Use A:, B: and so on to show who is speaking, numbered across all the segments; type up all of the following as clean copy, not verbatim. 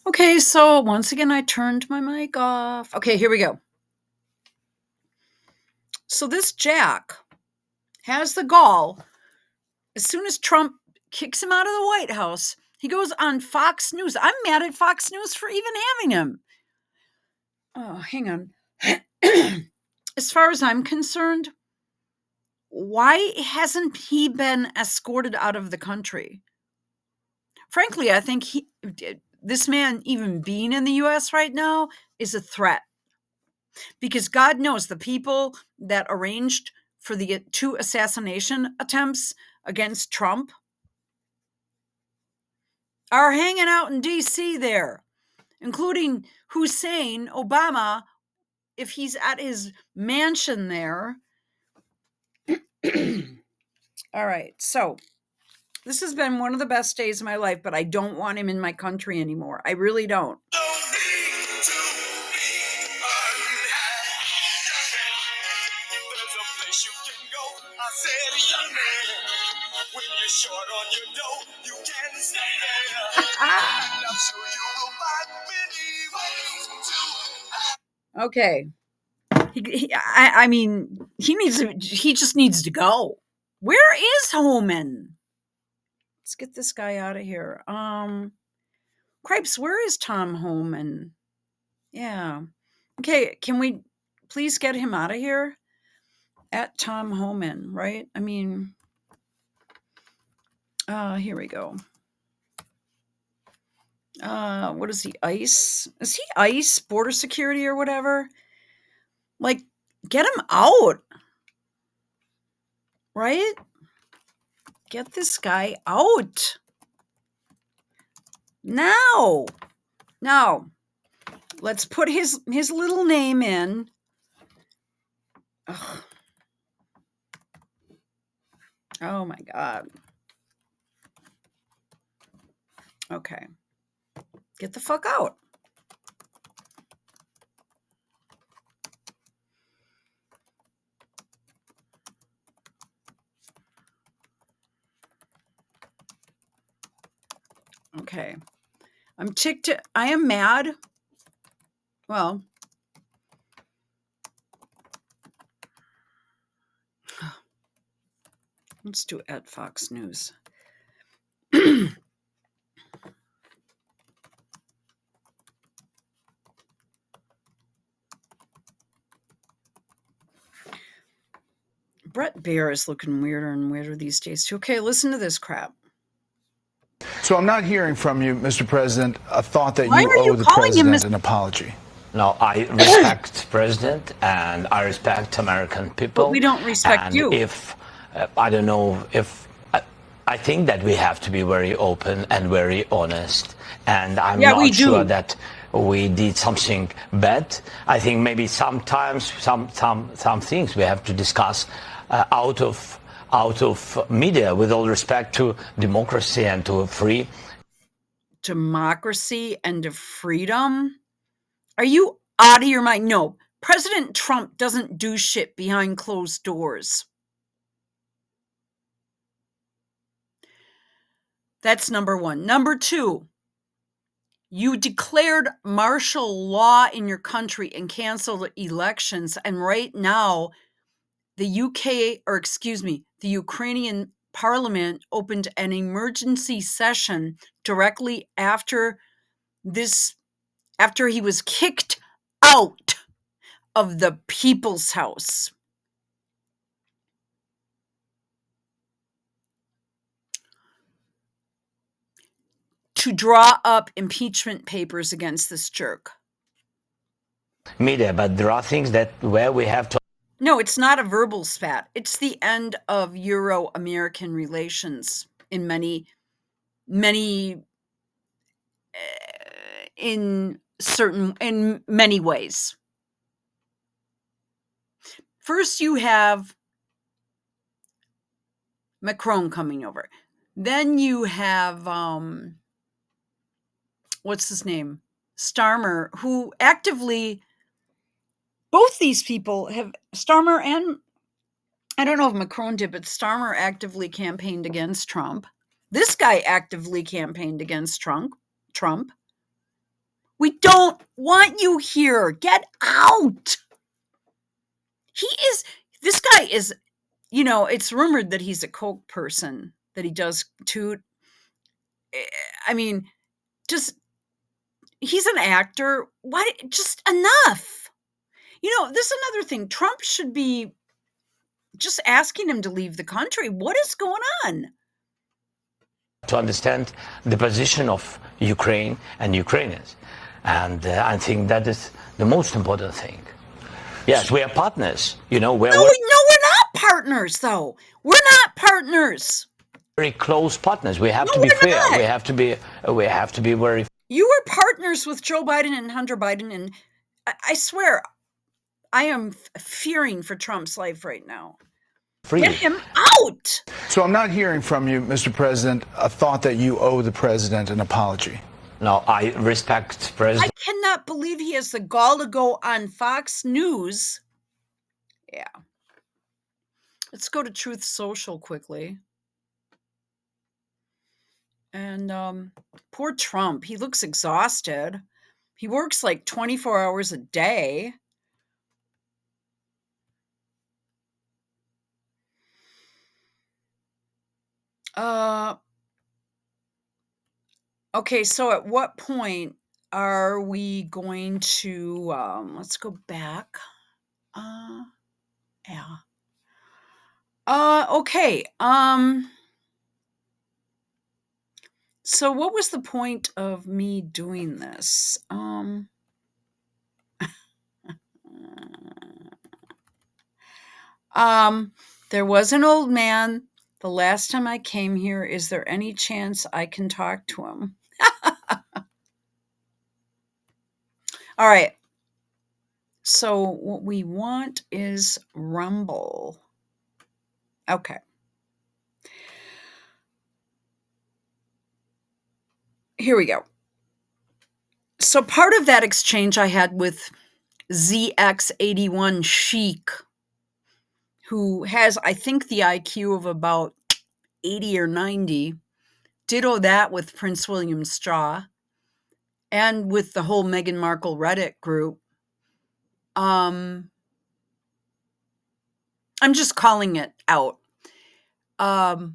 A: Okay, so once again, I turned my mic off. Okay, here we go. So this Jack has the gall. As soon as Trump kicks him out of the White House, he goes on Fox News. I'm mad at Fox News for even having him. Oh, hang on. As far as I'm concerned, why hasn't he been escorted out of the country? Frankly, I think this man even being in the U.S. right now is a threat. Because God knows the people that arranged for the 2 assassination attempts against Trump are hanging out in D.C. there, including Hussein Obama, if he's at his mansion there. All right, so this has been one of the best days of my life, but I don't want him in my country anymore. I really don't. Okay. I mean, he just needs to go. Where is Homan? Let's get this guy out of here. Cripes, where is Tom Homan? Yeah. Okay, can we please get him out of here? At Tom Homan, right? I mean, here we go. What is he, ICE? Is he ICE, border security or whatever? Like, get him out. Right? Get this guy out. Now. Let's put his little name in. Ugh. Oh my God. Okay. Get the fuck out. Okay. I'm ticked. I am mad. Well, let's do at Fox News. Brett Baer is looking weirder and weirder these days too. Okay, listen to this crap.
B: So I'm not hearing from you, Mr. President, a thought that you owe the president an apology.
C: No, I respect the president and I respect American people.
A: But we don't respect
C: and
A: you.
C: If I don't know if I think that we have to be very open and very honest. And I'm not sure that we did something bad. I think maybe sometimes some things we have to discuss out of media, with all respect to democracy and to free
A: democracy and to freedom. Are you out of your mind? No, President Trump doesn't do shit behind closed doors. That's number one. Number two, you declared martial law in your country and canceled elections. And right now, the Ukrainian parliament opened an emergency session directly after he was kicked out of the People's House. To draw up impeachment papers against this jerk.
C: Media, but there are things where we have to.
A: No, it's not a verbal spat. It's the end of Euro-American relations in many ways. First, you have Macron coming over. Then you have what's his name? Starmer, who actively. Both these people have, Starmer and, I don't know if Macron did, but Starmer actively campaigned against Trump. This guy actively campaigned against Trump. We don't want you here. Get out. This guy is, it's rumored that he's a coke person, that he does toot. I mean, he's an actor. Why? Just enough. This is another thing. Trump should be just asking him to leave the country. What is going on?
C: To understand the position of Ukraine and Ukrainians. And I think that is the most important thing. Yes, we are partners. No, we're
A: not partners, though. We're not partners.
C: Very close partners. We have to be fair. Not. We have to be very.
A: You were partners with Joe Biden and Hunter Biden, and I swear, I am fearing for Trump's life right now.
C: Free.
A: Get him out.
B: So I'm not hearing from you, Mr. President, a thought that you owe the president an apology.
C: No, I respect President.
A: I cannot believe he has the gall to go on Fox News. Yeah. Let's go to Truth Social quickly. And poor Trump, he looks exhausted. He works like 24 hours a day. Okay, so at what point are we going to, let's go back. Yeah. Okay. So what was the point of me doing this? There was an old man the last time I came here. Is there any chance I can talk to him? All right. So what we want is Rumble. Okay. Here we go. So part of that exchange I had with ZX81 Chic, who has, I think, the IQ of about 80 or 90. Ditto that with Prince William Straw and with the whole Meghan Markle Reddit group. I'm just calling it out. I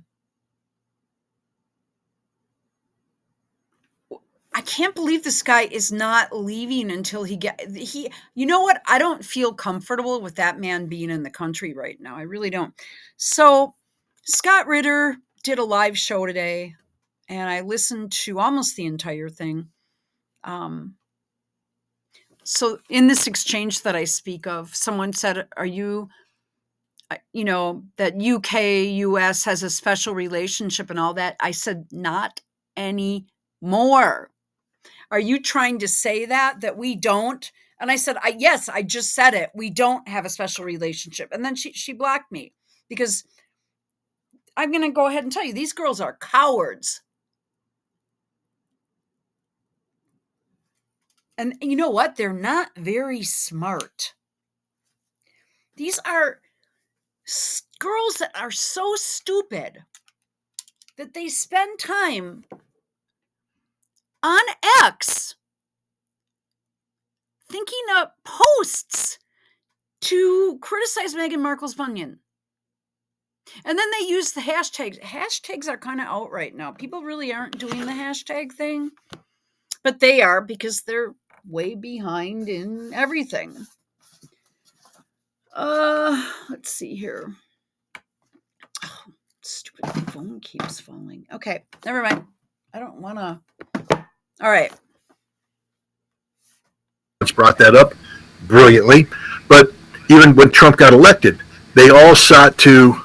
A: can't believe this guy is not leaving until you know what? I don't feel comfortable with that man being in the country right now. I really don't. So Scott Ritter did a live show today, and I listened to almost the entire thing. So in this exchange that I speak of, someone said, are you, that UK, US has a special relationship and all that? I said, not anymore. Are you trying to say that we don't? And I said, yes, I just said it. We don't have a special relationship. And then she blocked me because I'm going to go ahead and tell you, these girls are cowards. And you know what? They're not very smart. These are girls that are so stupid that they spend time on X thinking up posts to criticize Meghan Markle's bunion. And then they use the hashtags. Hashtags are kind of out right now. People really aren't doing the hashtag thing, but they are because they're way behind in everything. Let's see here. Oh, stupid phone keeps falling. Okay, never mind. I don't want to. All right.
D: Brought that up brilliantly, but even when Trump got elected, they all sought to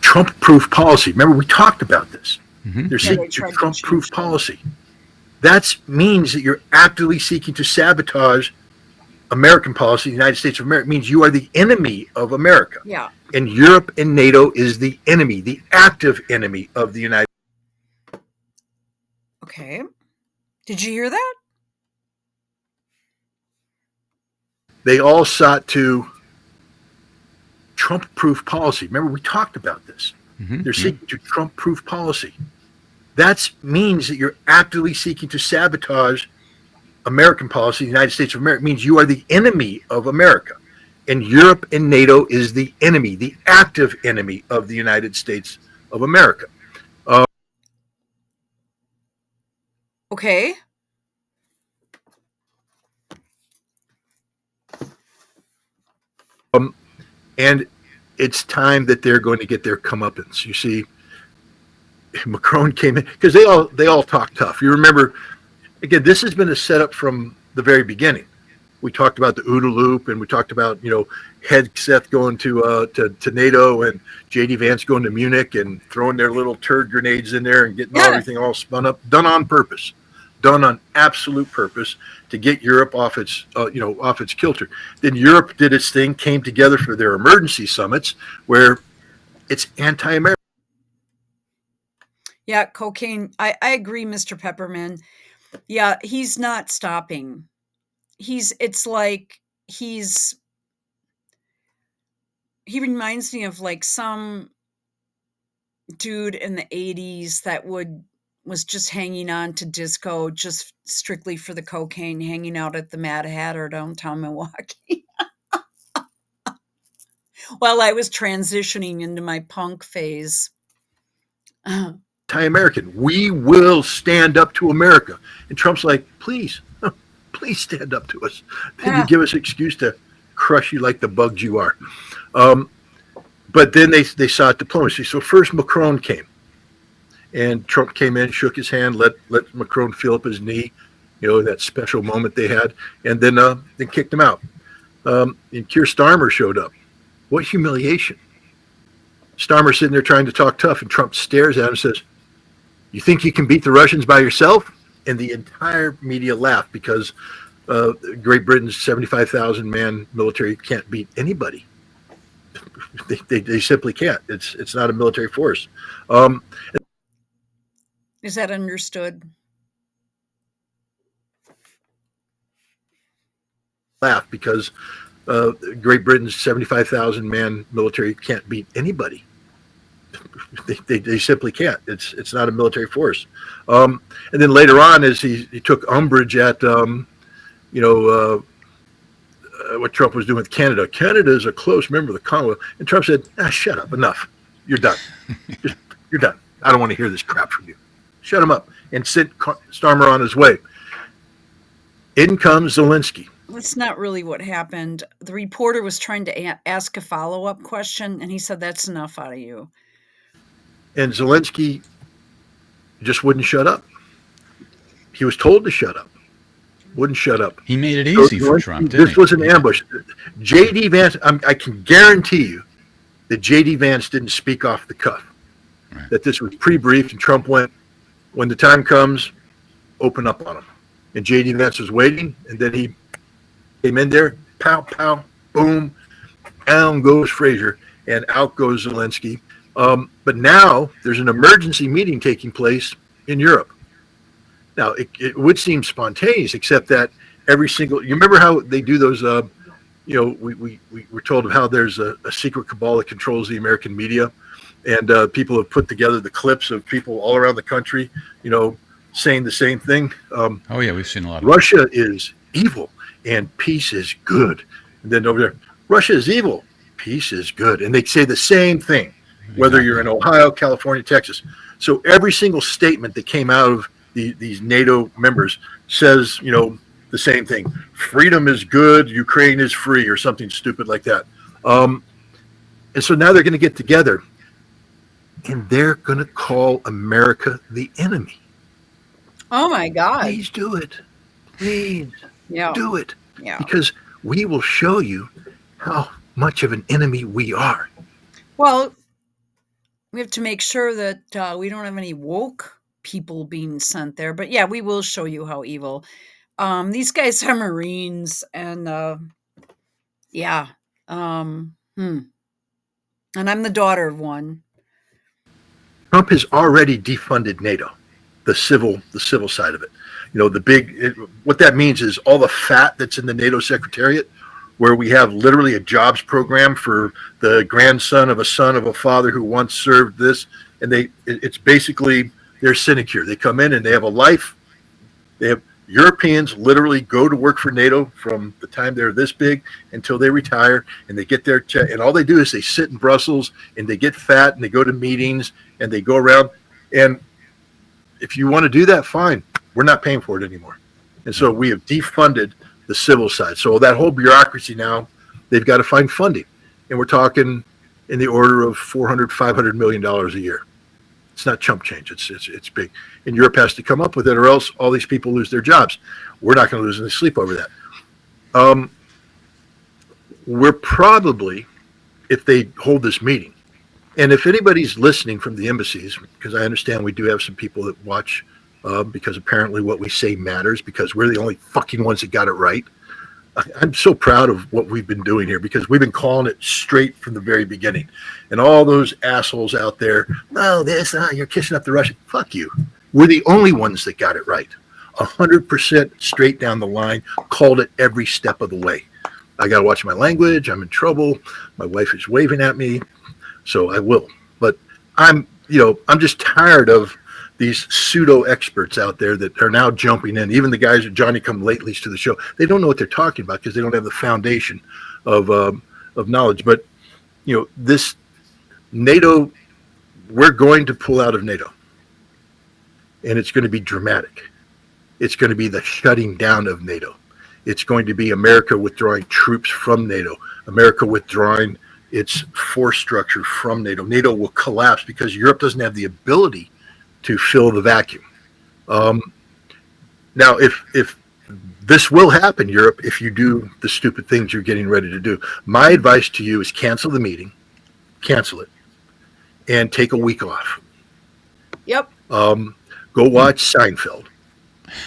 D: Trump-proof policy. Remember, we talked about this. Mm-hmm. They're seeking Trump-proof policy. That means that you're actively seeking to sabotage American policy. The United States of America. It means you are the enemy of America.
A: Yeah.
D: And Europe and NATO is the enemy, the active enemy of the United States.
A: Okay. Did you hear that?
D: They all sought to Trump-proof policy. Remember, we talked about this. Mm-hmm. They're seeking to Trump-proof policy. That means that you're actively seeking to sabotage American policy, the United States of America, means you are the enemy of America. And Europe and NATO is the enemy, the active enemy of the United States of America.
A: Okay.
D: And it's time that they're going to get their comeuppance. You see, Macron came in because they all talk tough. You remember, again, this has been a setup from the very beginning. We talked about the OODA loop, and we talked about Hegseth going to NATO, and J.D. Vance going to Munich and throwing their little turd grenades in there and getting everything all spun up, done on purpose, done on absolute purpose to get Europe off its kilter. Then Europe did its thing, came together for their emergency summits where it's anti-American.
A: Yeah, cocaine. I agree, Mr. Pepperman. Yeah, he's not stopping. He reminds me of like some dude in the 80s that was just hanging on to disco just strictly for the cocaine, hanging out at the Mad Hatter downtown Milwaukee. While I was transitioning into my punk phase.
D: Anti-American. We will stand up to America. And Trump's like, please stand up to us. Then you give us an excuse to crush you like the bugs you are. But then they sought diplomacy. So first Macron came. And Trump came in, shook his hand, let Macron feel up his knee, that special moment they had, and then kicked him out. And Keir Starmer showed up. What humiliation. Starmer sitting there trying to talk tough, and Trump stares at him and says, you think you can beat the Russians by yourself? And the entire media laughed because Great Britain's 75,000-man military can't beat anybody. They simply can't. It's not a military force.
A: Is that understood?
D: Laugh because Great Britain's 75,000-man military can't beat anybody. They simply can't. It's not a military force. And then later on, as he took umbrage at what Trump was doing with Canada. Canada is a close member of the Commonwealth, and Trump said, "Shut up, enough. You're done. You're done. I don't want to hear this crap from you. Shut him up," and sent Starmer on his way. In comes Zelensky.
A: That's not really what happened. The reporter was trying to ask a follow-up question, and he said, "That's enough out of you."
D: And Zelensky just wouldn't shut up. He was told to shut up. Wouldn't shut up.
E: He made it easy for Trump, didn't he?
D: This was an ambush. J.D. Vance, I can guarantee you that J.D. Vance didn't speak off the cuff. Right. That this was pre-briefed, and Trump went, when the time comes, open up on him. And J.D. Vance was waiting, and then he came in there, pow, pow, boom, down goes Fraser, and out goes Zelensky. But now there's an emergency meeting taking place in Europe. Now, it would seem spontaneous, except that you remember how they do those, we were told of how there's a secret cabal that controls the American media, and people have put together the clips of people all around the country, saying the same thing.
E: Oh, yeah, we've seen a lot of
D: Russia is evil and peace is good. And then over there, Russia is evil, peace is good. And they say the same thing, whether you're in Ohio, California, Texas. So every single statement that came out of these NATO members says, the same thing. Freedom is good, Ukraine is free, or something stupid like that. And so now they're going to get together, and they're going to call America the enemy.
A: Oh, my God.
D: Please do it. Please do it.
A: Yeah.
D: Because we will show you how much of an enemy we are.
A: Well, we have to make sure that we don't have any woke people being sent there. But yeah, we will show you how evil. These guys are Marines, and and I'm the daughter of one.
D: Trump has already defunded NATO, the civil side of it. What that means is all the fat that's in the NATO Secretariat, where we have literally a jobs program for the grandson of a father who once served this, and it's basically their sinecure. They come in and they have a life. They Europeans literally go to work for NATO from the time they're this big until they retire, and they get their check. And all they do is they sit in Brussels and they get fat and they go to meetings and they go around. And if you want to do that, fine. We're not paying for it anymore. And so we have defunded the civil side. So that whole bureaucracy now, they've got to find funding. And we're talking in the order of $400-500 million a year. It's not chump change. It's big. And Europe has to come up with it, or else all these people lose their jobs. We're not going to lose any sleep over that. We're probably, if they hold this meeting, and if anybody's listening from the embassies, because I understand we do have some people that watch, because apparently what we say matters, because we're the only fucking ones that got it right. I'm so proud of what we've been doing here, because we've been calling it straight from the very beginning. And all those assholes out there, you're kissing up the Russian. Fuck you. We're the only ones that got it right. 100% straight down the line, called it every step of the way. I got to watch my language. I'm in trouble. My wife is waving at me, so I will. But I'm just tired of these pseudo experts out there that are now jumping in. Even the guys at Johnny Come Latelys to the show, they don't know what they're talking about because they don't have the foundation of knowledge. But this NATO, we're going to pull out of NATO, and it's going to be dramatic. It's going to be the shutting down of NATO. It's going to be America withdrawing troops from NATO, America withdrawing its force structure from NATO. NATO will collapse because Europe doesn't have the ability to fill the vacuum. Now, if this will happen, Europe, if you do the stupid things you're getting ready to do, my advice to you is cancel the meeting, cancel it, and take a week off.
A: Yep.
D: Go watch Seinfeld.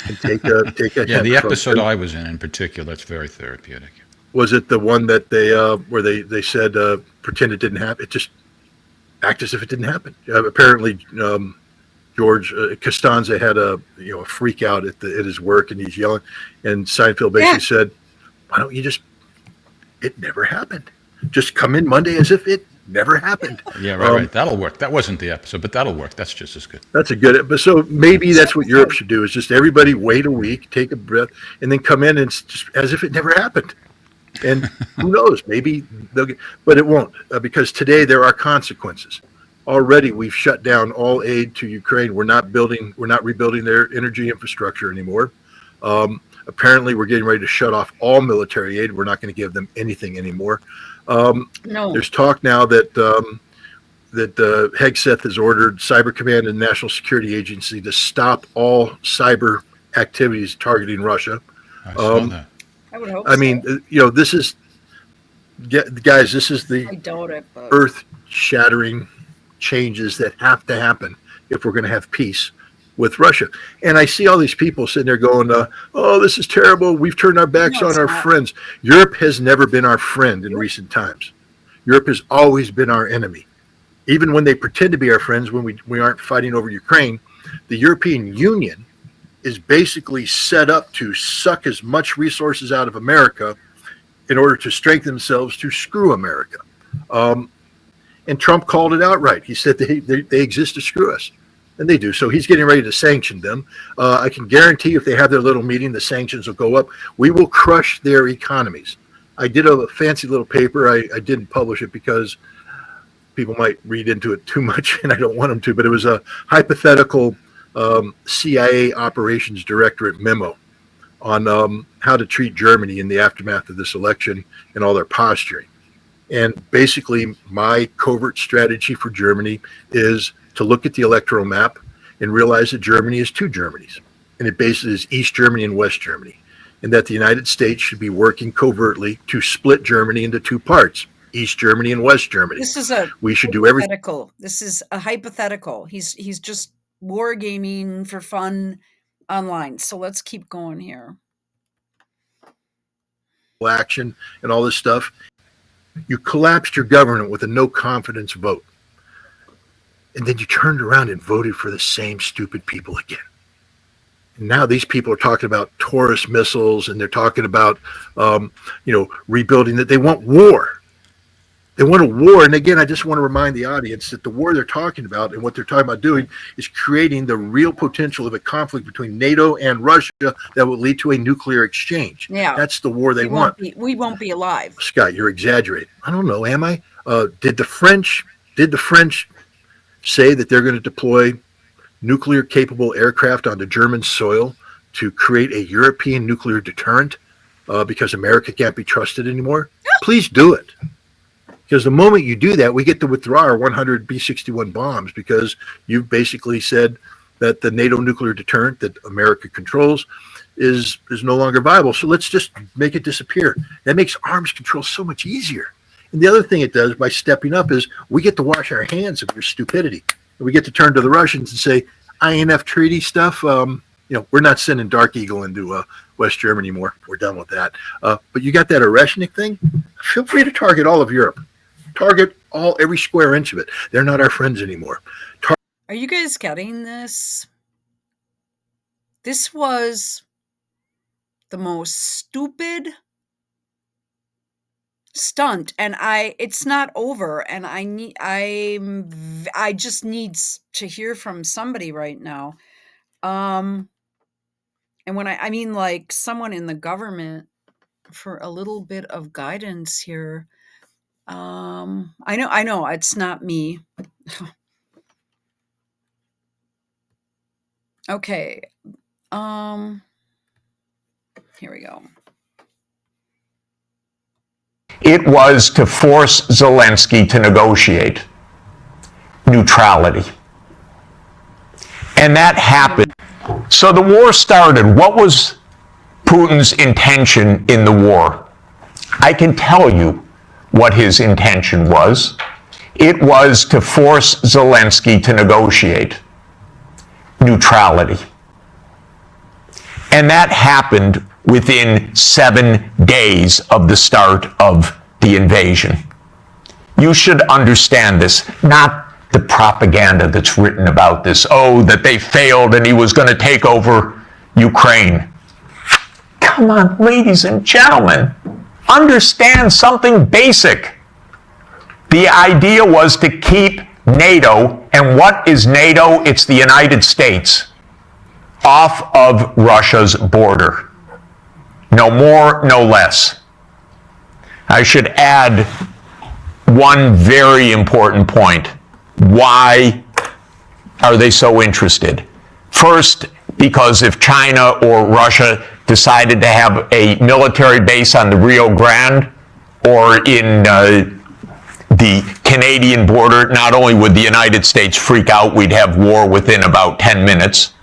D: And take a
E: yeah, the episode I was in particular, that's very therapeutic.
D: Was it the one that they where they said pretend it didn't happen? It just act as if it didn't happen. Apparently, George Costanza had a freak out at his work, and he's yelling. And Seinfeld basically said, "Why don't you it never happened. Just come in Monday as if it never happened."
E: Yeah, right. That'll work. That wasn't the episode, but that'll work. That's just as good.
D: That's a good. But so maybe that's what Europe should do: is just everybody wait a week, take a breath, and then come in and just as if it never happened. And who knows? Maybe they'll get, but it won't, because today there are consequences. Already, we've shut down all aid to Ukraine. We're not rebuilding their energy infrastructure anymore. Apparently, we're getting ready to shut off all military aid. We're not going to give them anything anymore.
A: No.
D: There's talk now that Hegseth has ordered Cyber Command and National Security Agency to stop all cyber activities targeting Russia.
E: I saw that.
A: I would hope.
D: I mean, this is, guys, this is the earth-shattering changes that have to happen if we're going to have peace with Russia. And I see all these people sitting there going, "Oh, this is terrible. We've turned our backs on our friends." Europe has never been our friend in recent times. Europe has always been our enemy. Even when they pretend to be our friends, when we aren't fighting over Ukraine, the European Union is basically set up to suck as much resources out of America in order to strengthen themselves to screw America. And Trump called it outright. He said they exist to screw us. And they do. So he's getting ready to sanction them. I can guarantee if they have their little meeting, the sanctions will go up. We will crush their economies. I did a fancy little paper. I didn't publish it because people might read into it too much, and I don't want them to. But it was a hypothetical CIA operations directorate memo on how to treat Germany in the aftermath of this election and all their posturing. And basically, my covert strategy for Germany is to look at the electoral map and realize that Germany is two Germanys. And it basically is East Germany and West Germany. And that the United States should be working covertly to split Germany into two parts, East Germany and West Germany.
A: This is we should do everything. This is a hypothetical. He's just wargaming for fun online. So let's keep going here.
D: Action and all this stuff. You collapsed your government with a no confidence vote. And then you turned around and voted for the same stupid people again. And now these people are talking about Taurus missiles, and they're talking about, rebuilding that. They want war. They want a war. And again, I just want to remind the audience that the war they're talking about and what they're talking about doing is creating the real potential of a conflict between NATO and Russia that will lead to a nuclear exchange.
A: Yeah.
D: That's the war they want.
A: We won't be alive.
D: Scott, you're exaggerating. I don't know. Am I? Did the French say that they're going to deploy nuclear capable aircraft onto German soil to create a European nuclear deterrent because America can't be trusted anymore? Please do it. Because the moment you do that, we get to withdraw our 100 B-61 bombs because you've basically said that the NATO nuclear deterrent that America controls is no longer viable. So let's just make it disappear. That makes arms control so much easier. And the other thing it does by stepping up is we get to wash our hands of your stupidity. And we get to turn to the Russians and say, INF treaty stuff, we're not sending Dark Eagle into West Germany anymore. We're done with that. But you got that Oreshnik thing? Feel free to target all of Europe. Target every square inch of it. They're not our friends anymore.
A: Are you guys getting this? This was the most stupid stunt, and it's not over, and I just need to hear from somebody right now. And when I mean like someone in the government for a little bit of guidance here. I know it's not me. Okay. Here we go.
F: It was to force Zelensky to negotiate neutrality. And that happened. So the war started. What was Putin's intention in the war? I can tell you what his intention was. It was to force Zelensky to negotiate neutrality. And that happened within 7 days of the start of the invasion. You should understand this, not the propaganda that's written about this. Oh, that they failed and he was going to take over Ukraine. Come on, ladies and gentlemen, understand something basic. The idea was to keep NATO, and what is NATO? It's the United States, off of Russia's border. No more, no less. I should add one very important point. Why are they so interested? First, because if China or Russia decided to have a military base on the Rio Grande or in the Canadian border, not only would the United States freak out, we'd have war within about 10 minutes,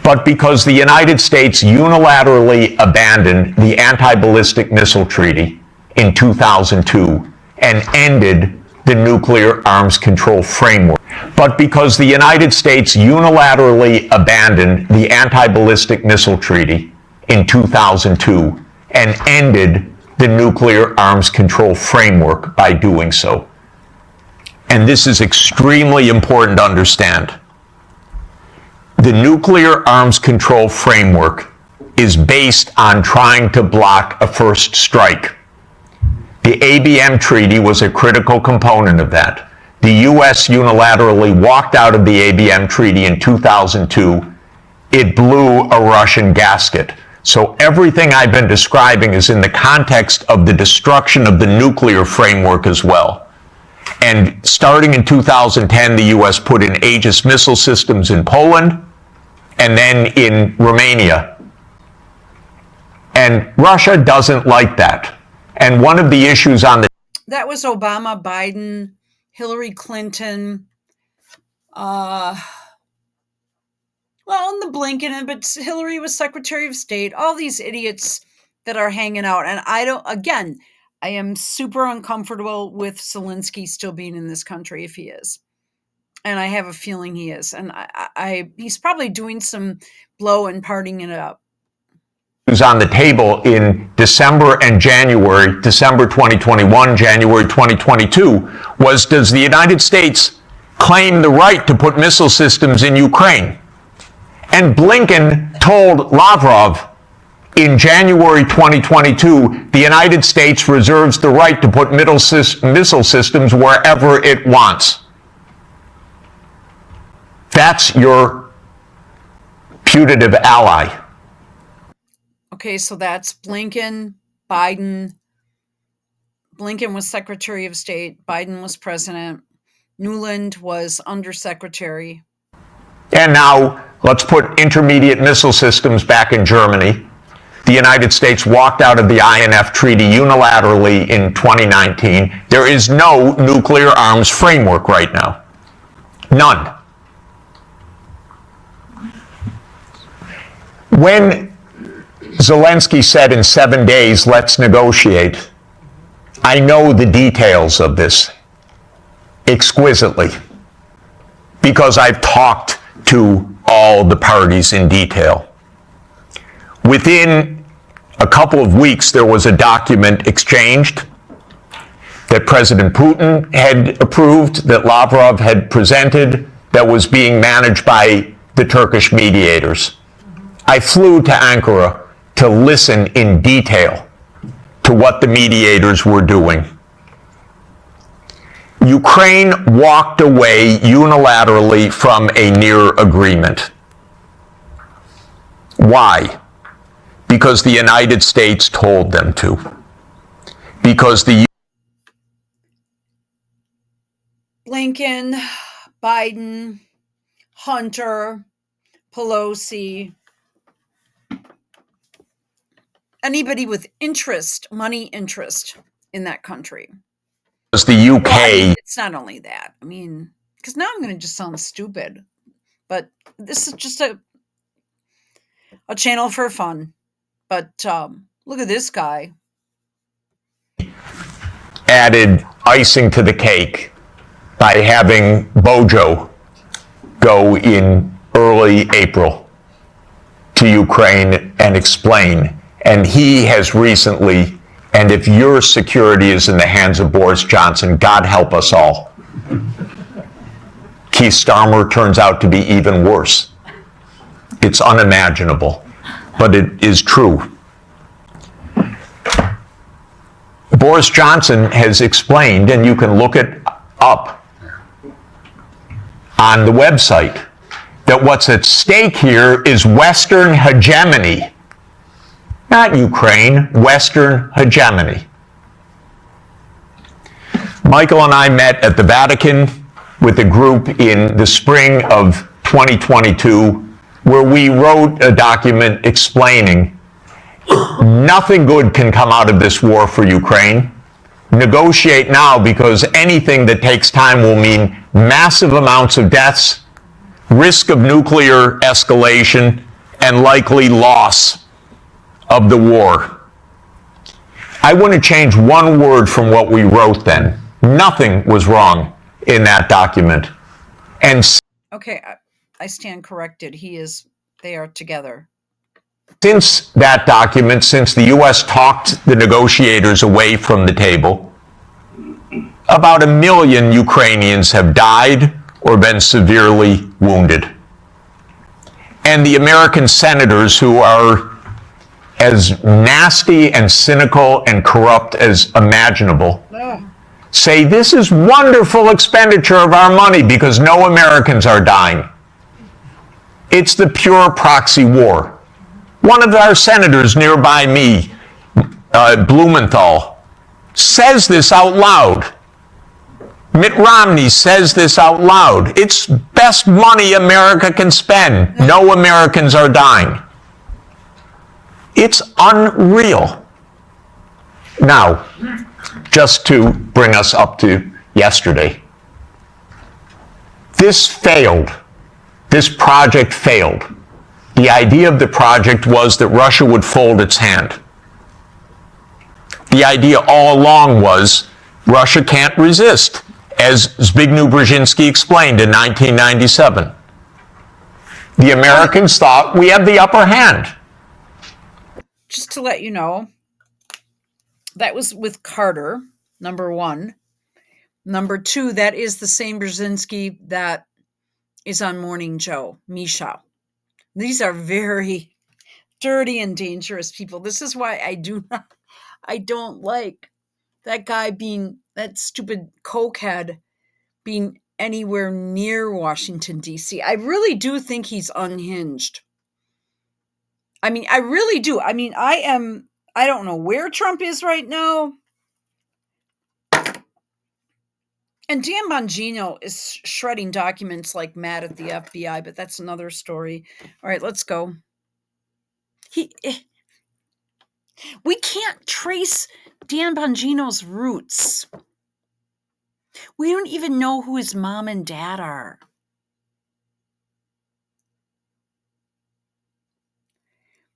F: but because the United States unilaterally abandoned the Anti-Ballistic Missile Treaty in 2002 and ended the Nuclear Arms Control Framework. But because the United States unilaterally abandoned the Anti-Ballistic Missile Treaty in 2002 and ended the Nuclear Arms Control Framework by doing so. And this is extremely important to understand. The Nuclear Arms Control Framework is based on trying to block a first strike. The ABM treaty was a critical component of that. The U.S. unilaterally walked out of the ABM treaty in 2002. It blew a Russian gasket. So everything I've been describing is in the context of the destruction of the nuclear framework as well. And starting in 2010, the U.S. put in Aegis missile systems in Poland and then in Romania. And Russia doesn't like that. And one of the issues on the...
A: That was Obama, Biden, Hillary Clinton, and the Blinken, but Hillary was Secretary of State, all these idiots that are hanging out. And I am super uncomfortable with Zelensky still being in this country if he is. And I have a feeling he is. And he's probably doing some blow and partying it up.
F: On the table in December and January, December 2021, January 2022, was, does the United States claim the right to put missile systems in Ukraine? And Blinken told Lavrov, In January 2022, the United States reserves the right to put missile systems wherever it wants. That's your putative ally.
A: Okay, so that's Blinken, Biden. Blinken was Secretary of State. Biden was president. Nuland was undersecretary.
F: And now let's put intermediate missile systems back in Germany. The United States walked out of the INF Treaty unilaterally in 2019. There is no nuclear arms framework right now. None. When Zelensky said in 7 days, let's negotiate, I know the details of this exquisitely because I've talked to all the parties in detail. Within a couple of weeks, there was a document exchanged that President Putin had approved, that Lavrov had presented, that was being managed by the Turkish mediators. I flew to Ankara to listen in detail to what the mediators were doing. Ukraine walked away unilaterally from a near agreement. Why? Because the United States told them to. Because the
A: Blinken, Biden, Hunter, Pelosi, anybody with interest, money interest in that country.
F: Because the UK.
A: Well, I mean, it's not only that. I mean, because now I'm going to just sound stupid, but this is just a channel for fun. But look at this guy.
F: Added icing to the cake by having Bojo go in early April to Ukraine and explain. And he has recently, and if your security is in the hands of Boris Johnson, God help us all. Keith Starmer turns out to be even worse. It's unimaginable, but it is true. Boris Johnson has explained, and you can look it up on the website, that what's at stake here is Western hegemony. Not Ukraine, Western hegemony. Michael and I met at the Vatican with a group in the spring of 2022 where we wrote a document explaining nothing good can come out of this war for Ukraine. Negotiate now, because anything that takes time will mean massive amounts of deaths, risk of nuclear escalation, and likely loss of the war. I want to change one word from what we wrote then. Nothing was wrong in that document. And
A: okay, I stand corrected. They are together.
F: Since that document, since the U.S. talked the negotiators away from the table, about 1 million Ukrainians have died or been severely wounded. And the American senators, who are as nasty and cynical and corrupt as imaginable, say this is wonderful expenditure of our money because no Americans are dying. It's the pure proxy war. One of our senators nearby me, Blumenthal, says this out loud. Mitt Romney says this out loud. It's best money America can spend. No Americans are dying. It's unreal. Now, just to bring us up to yesterday, this failed. This project failed. The idea of the project was that Russia would fold its hand. The idea all along was Russia can't resist, as Zbigniew Brzezinski explained in 1997. The Americans thought we had the upper hand.
A: Just to let you know, that was with Carter, number one. Number two, that is the same Brzezinski that is on Morning Joe, Misha. These are very dirty and dangerous people. This is why I don't like that guy that stupid cokehead being anywhere near Washington, D.C. I really do think he's unhinged. I mean, I really do. I mean, I don't know where Trump is right now. And Dan Bongino is shredding documents like mad at the FBI, but that's another story. All right, let's go. We can't trace Dan Bongino's roots. We don't even know who his mom and dad are.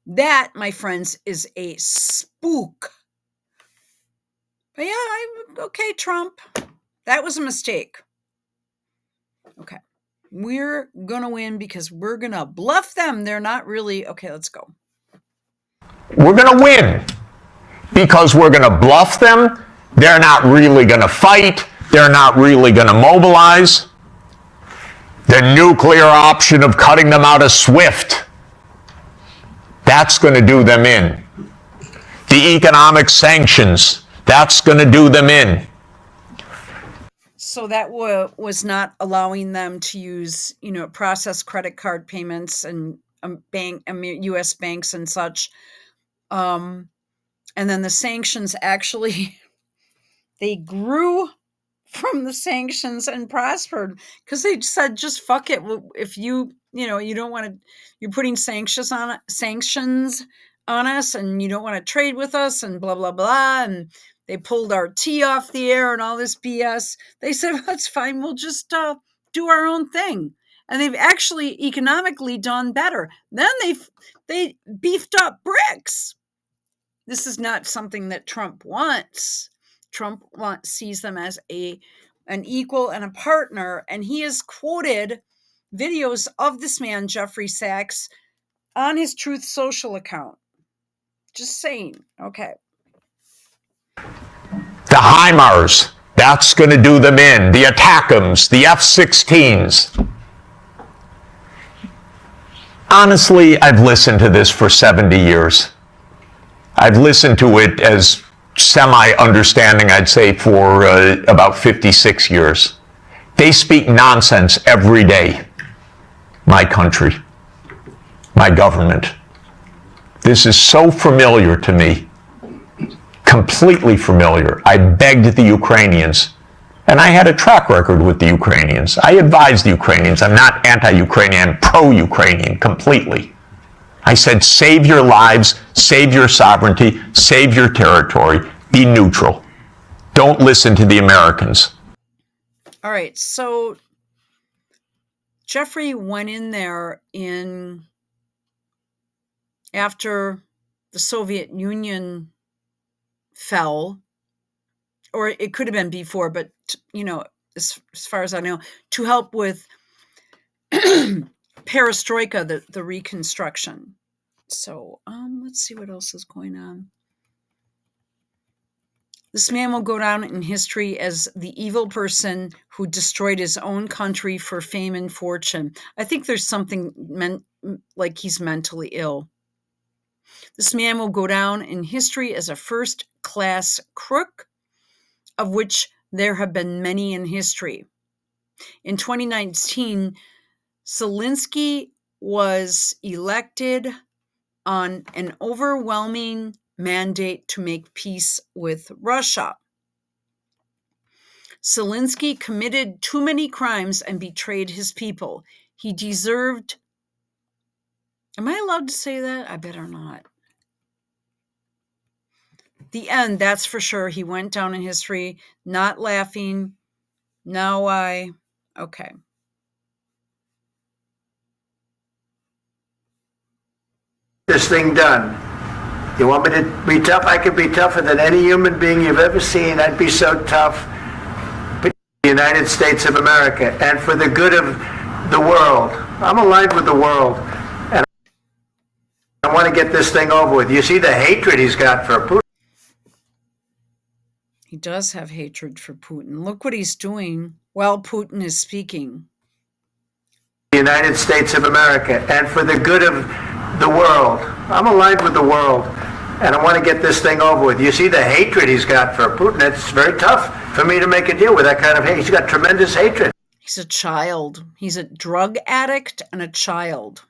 A: That, my friends, is a spook. But yeah, okay, Trump. That was a mistake. Okay. We're going to win because we're going to bluff them. They're not really. Okay, let's go.
F: We're going to win because we're going to bluff them. They're not really going to fight. They're not really going to mobilize. The nuclear option of cutting them out of SWIFT, that's going to do them in. The economic sanctions, that's going to do them in.
A: So that was not allowing them to use, process credit card payments and U.S. banks and such. And then the sanctions actually, they grew from the sanctions and prospered because they said, just fuck it. If you don't want to, you're putting sanctions on us and you don't want to trade with us and blah, blah, blah. And they pulled our tea off the air and all this BS. They said, well, that's fine. We'll just do our own thing. And they've actually economically done better. Then they beefed up BRICS. This is not something that Trump wants. Trump sees them as an equal and a partner. And he has quoted videos of this man, Jeffrey Sachs, on his Truth Social account. Just saying. Okay.
F: The HIMARS, that's going to do them in. The ATACMS, the F-16s. Honestly, I've listened to this for 70 years. I've listened to it as semi-understanding, I'd say, for about 56 years. They speak nonsense every day. My country, my government. This is so familiar to me. Completely familiar. I begged the Ukrainians, and I had a track record with the Ukrainians. I advised the Ukrainians. I'm not anti-Ukrainian, I'm pro-Ukrainian completely. I said, save your lives, save your sovereignty, save your territory, be neutral. Don't listen to the Americans.
A: All right, so Jeffrey went in there after the Soviet Union fell, or it could have been before, but as far as I know, to help with perestroika, the reconstruction. So let's see what else is going on. This man will go down in history as the evil person who destroyed his own country for fame and fortune. I think there's something like he's mentally ill. This man will go down in history as a first-class crook, of which there have been many in history. In 2019, Zelensky was elected on an overwhelming mandate to make peace with Russia. Zelensky committed too many crimes and betrayed his people. He deserved... Am I allowed to say that? I better not. The end, that's for sure. He went down in history, not laughing. Now okay.
G: This thing done. You want me to be tough? I could be tougher than any human being you've ever seen. I'd be so tough. But the United States of America, and for the good of the world. I'm aligned with the world. And I want to get this thing over with. You see the hatred he's got for Putin.
A: He does have hatred for Putin. Look what he's doing while Putin is speaking.
G: The United States of America, and for the good of the world. I'm aligned with the world, and I want to get this thing over with. You see the hatred he's got for Putin. It's very tough for me to make a deal with that kind of hate. He's got tremendous hatred.
A: He's a child. He's a drug addict and a child.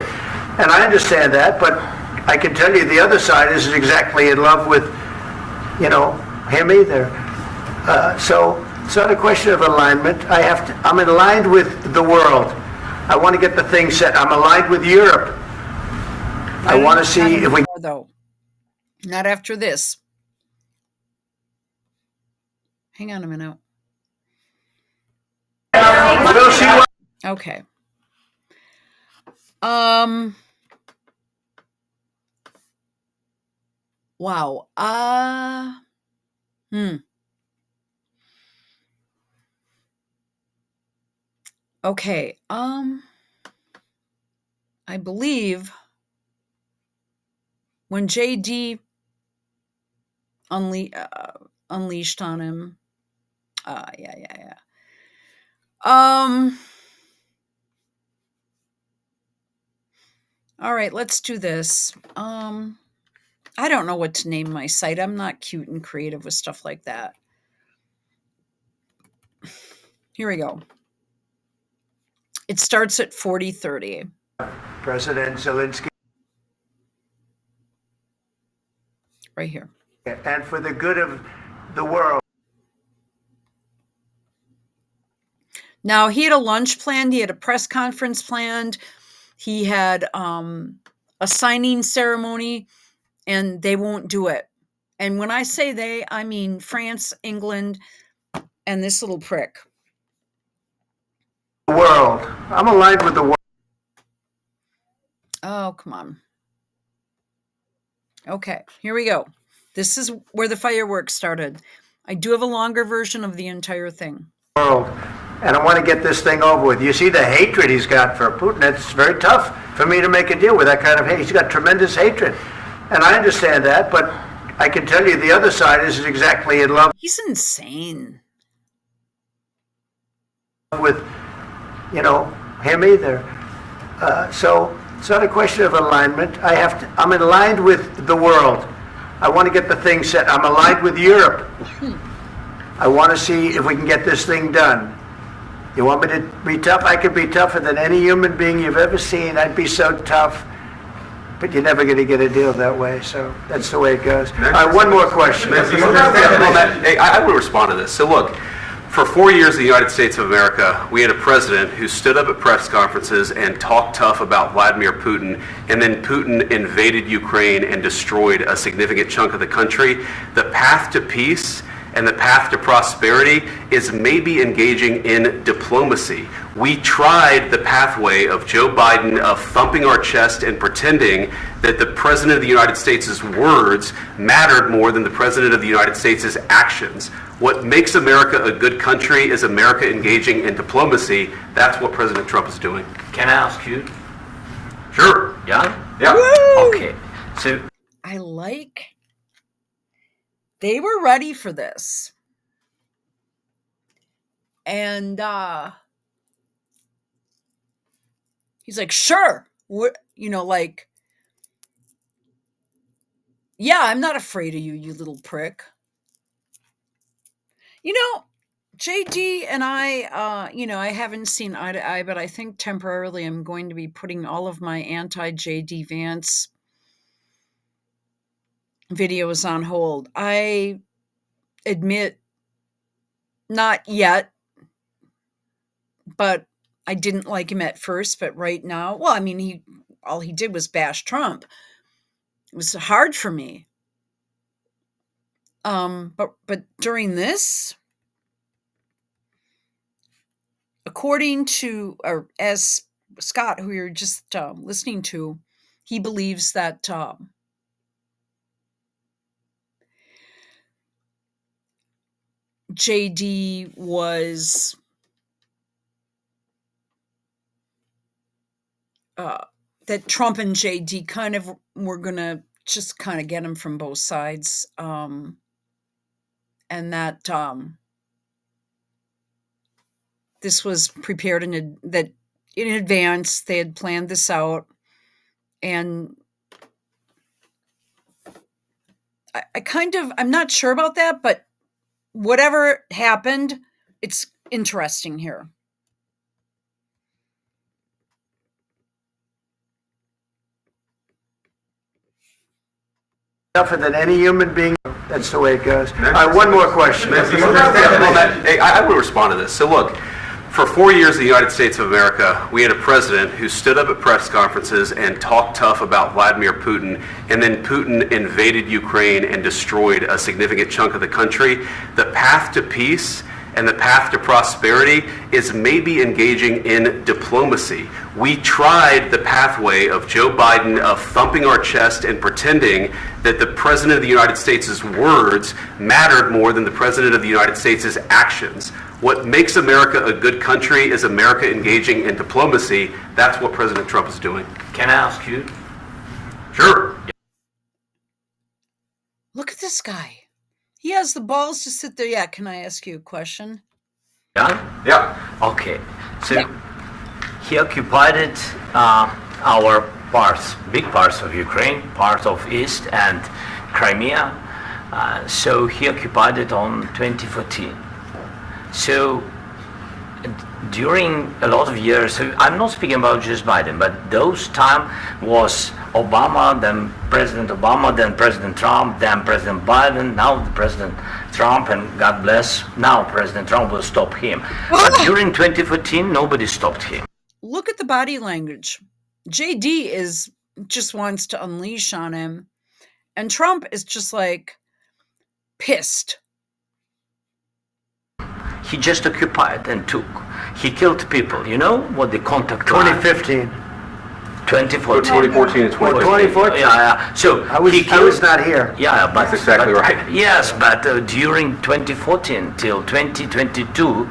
G: And I understand that, but I can tell you the other side isn't exactly in love with, him either. So it's not a question of alignment. I'm aligned with the world. I want to get the thing set. I'm aligned with Europe. I want to see if we...
A: Though. Not after this. Hang on a minute.
G: We'll see what...
A: Okay. Wow. Okay. I believe when JD unleashed on him. Yeah. All right, let's do this. I don't know what to name my site. I'm not cute and creative with stuff like that. Here we go. It starts at 40:30.
G: President Zelensky.
A: Right here.
G: And for the good of the world.
A: Now, he had a lunch planned. He had a press conference planned. He had a signing ceremony, and they won't do it. And when I say they, I mean France, England, and this little prick.
G: World. I'm aligned with the world.
A: Oh, come on. Okay, here we go. This is where the fireworks started. I do have a longer version of the entire thing.
G: World. And I want to get this thing over with. You see the hatred he's got for Putin. It's very tough for me to make a deal with that kind of hate. He's got tremendous hatred. And I understand that, but I can tell you the other side isn't exactly in love.
A: He's insane.
G: With, him either. So it's not a question of alignment. I'm aligned with the world. I want to get the thing set. I'm aligned with Europe. I want to see if we can get this thing done. You want me to be tough? I could be tougher than any human being you've ever seen. I'd be so tough. But you're never going to get a deal that way, so that's the way it goes. One more question.
H: I will respond to this. So look, for 4 years in the United States of America, we had a president who stood up at press conferences and talked tough about Vladimir Putin, and then Putin invaded Ukraine and destroyed a significant chunk of the country. The path to peace and the path to prosperity is maybe engaging in diplomacy. We tried the pathway of Joe Biden of thumping our chest and pretending that the President of the United States' words mattered more than the President of the United States' actions. What makes America a good country is America engaging in diplomacy. That's what President Trump is doing.
C: Can I ask you?
H: Sure.
C: Yeah?
H: Yeah.
A: Woo!
C: Okay. So
A: they were ready for this. And he's like, sure. Yeah, I'm not afraid of you, you little prick. JD and I haven't seen eye to eye, but I think temporarily I'm going to be putting all of my anti-JD Vance videos on hold. I admit, not yet, but I didn't like him at first, but right now, all he did was bash Trump. It was hard for me. But during this, according to, or as Scott, who you're just listening to, he believes that JD was that Trump and JD kind of were going to just kind of get him from both sides. And that this was prepared in advance. They had planned this out. And I'm not sure about that, but whatever happened, it's interesting here.
G: Tougher than any human being. That's the way it goes. One more question.
H: I will respond to this. So look, for 4 years in the United States of America, we had a president who stood up at press conferences and talked tough about Vladimir Putin, and then Putin invaded Ukraine and destroyed a significant chunk of the country. The path to peace and the path to prosperity is maybe engaging in diplomacy. We tried the pathway of Joe Biden of thumping our chest and pretending that the President of the United States' words mattered more than the President of the United States' actions. What makes America a good country is America engaging in diplomacy. That's what President Trump is doing.
C: Can I ask you?
H: Sure.
A: Look at this guy. He has the balls to sit there. Yeah, can I ask you a question?
C: Yeah. Okay. So he occupied our parts, big parts of Ukraine, part of East and Crimea. So he occupied it on 2014. So during a lot of years, so I'm not speaking about just Biden, but those time was Obama, then President Obama, then President Trump, then President Biden, now the President Trump, and God bless, now President Trump will stop him. But during 2014, nobody stopped him.
A: Look at the body language. JD just wants to unleash on him, and Trump is just like pissed.
C: He just occupied and took. He killed people. You know what the contact
G: 2015.
C: 2014.
H: 2014 and 2014.
G: 2014?
C: Yeah. So
G: I was not here.
C: Yeah, but
H: that's exactly right.
C: Yes, but during 2014 till 2022,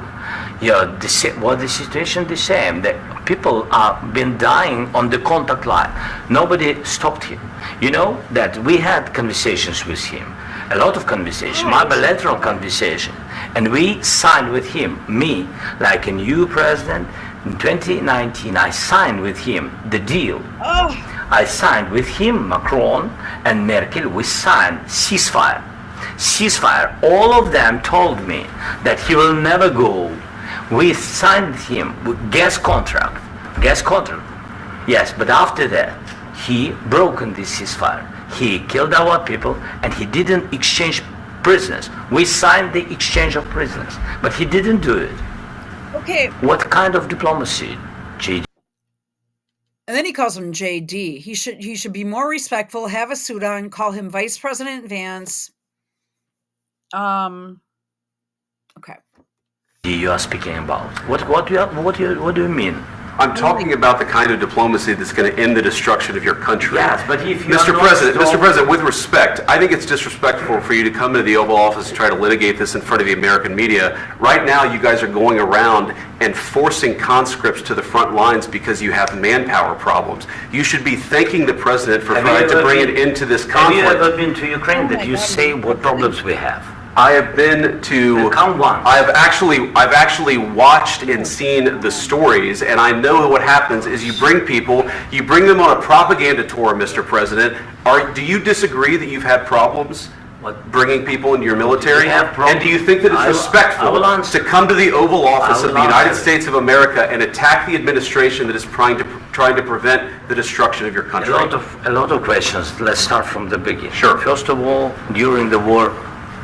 C: the situation the same. The people have been dying on the contact line. Nobody stopped him. You know that we had conversations with him, a lot of conversations, my bilateral conversation, and we signed with him, me, like a new president. In 2019, I signed with him the deal. I signed with him, Macron and Merkel, we signed ceasefire. Ceasefire. All of them told me that he will never go. We signed with him with gas contract. Yes, but after that, he broken this ceasefire. He killed our people and he didn't exchange prisoners. We signed the exchange of prisoners, but he didn't do it.
A: Okay.
C: What kind of diplomacy, JD?
A: And then he calls him JD. He should be more respectful, have a suit on, call him Vice President Vance. Okay.
C: You are speaking about. What do you mean?
H: I'm talking about the kind of diplomacy that's going to end the destruction of your country.
C: Yes, but if you
H: Mr. President, with respect, I think it's disrespectful for you to come into the Oval Office and try to litigate this in front of the American media. Right now, you guys are going around and forcing conscripts to the front lines because you have manpower problems. You should be thanking the president for trying to bring it into this conflict.
C: Have you ever been to Ukraine that you say what problems we have?
H: I have been to.
C: Come once.
H: I've actually watched and seen the stories, and I know what happens is you bring them on a propaganda tour, Mr. President. Do you disagree that you've had problems bringing people into your military? And do you think that it's respectful to come to the Oval Office of the United States of America and attack the administration that is trying to prevent the destruction of your country?
C: A lot of questions. Let's start from the beginning.
H: Sure.
C: First of all, during the war,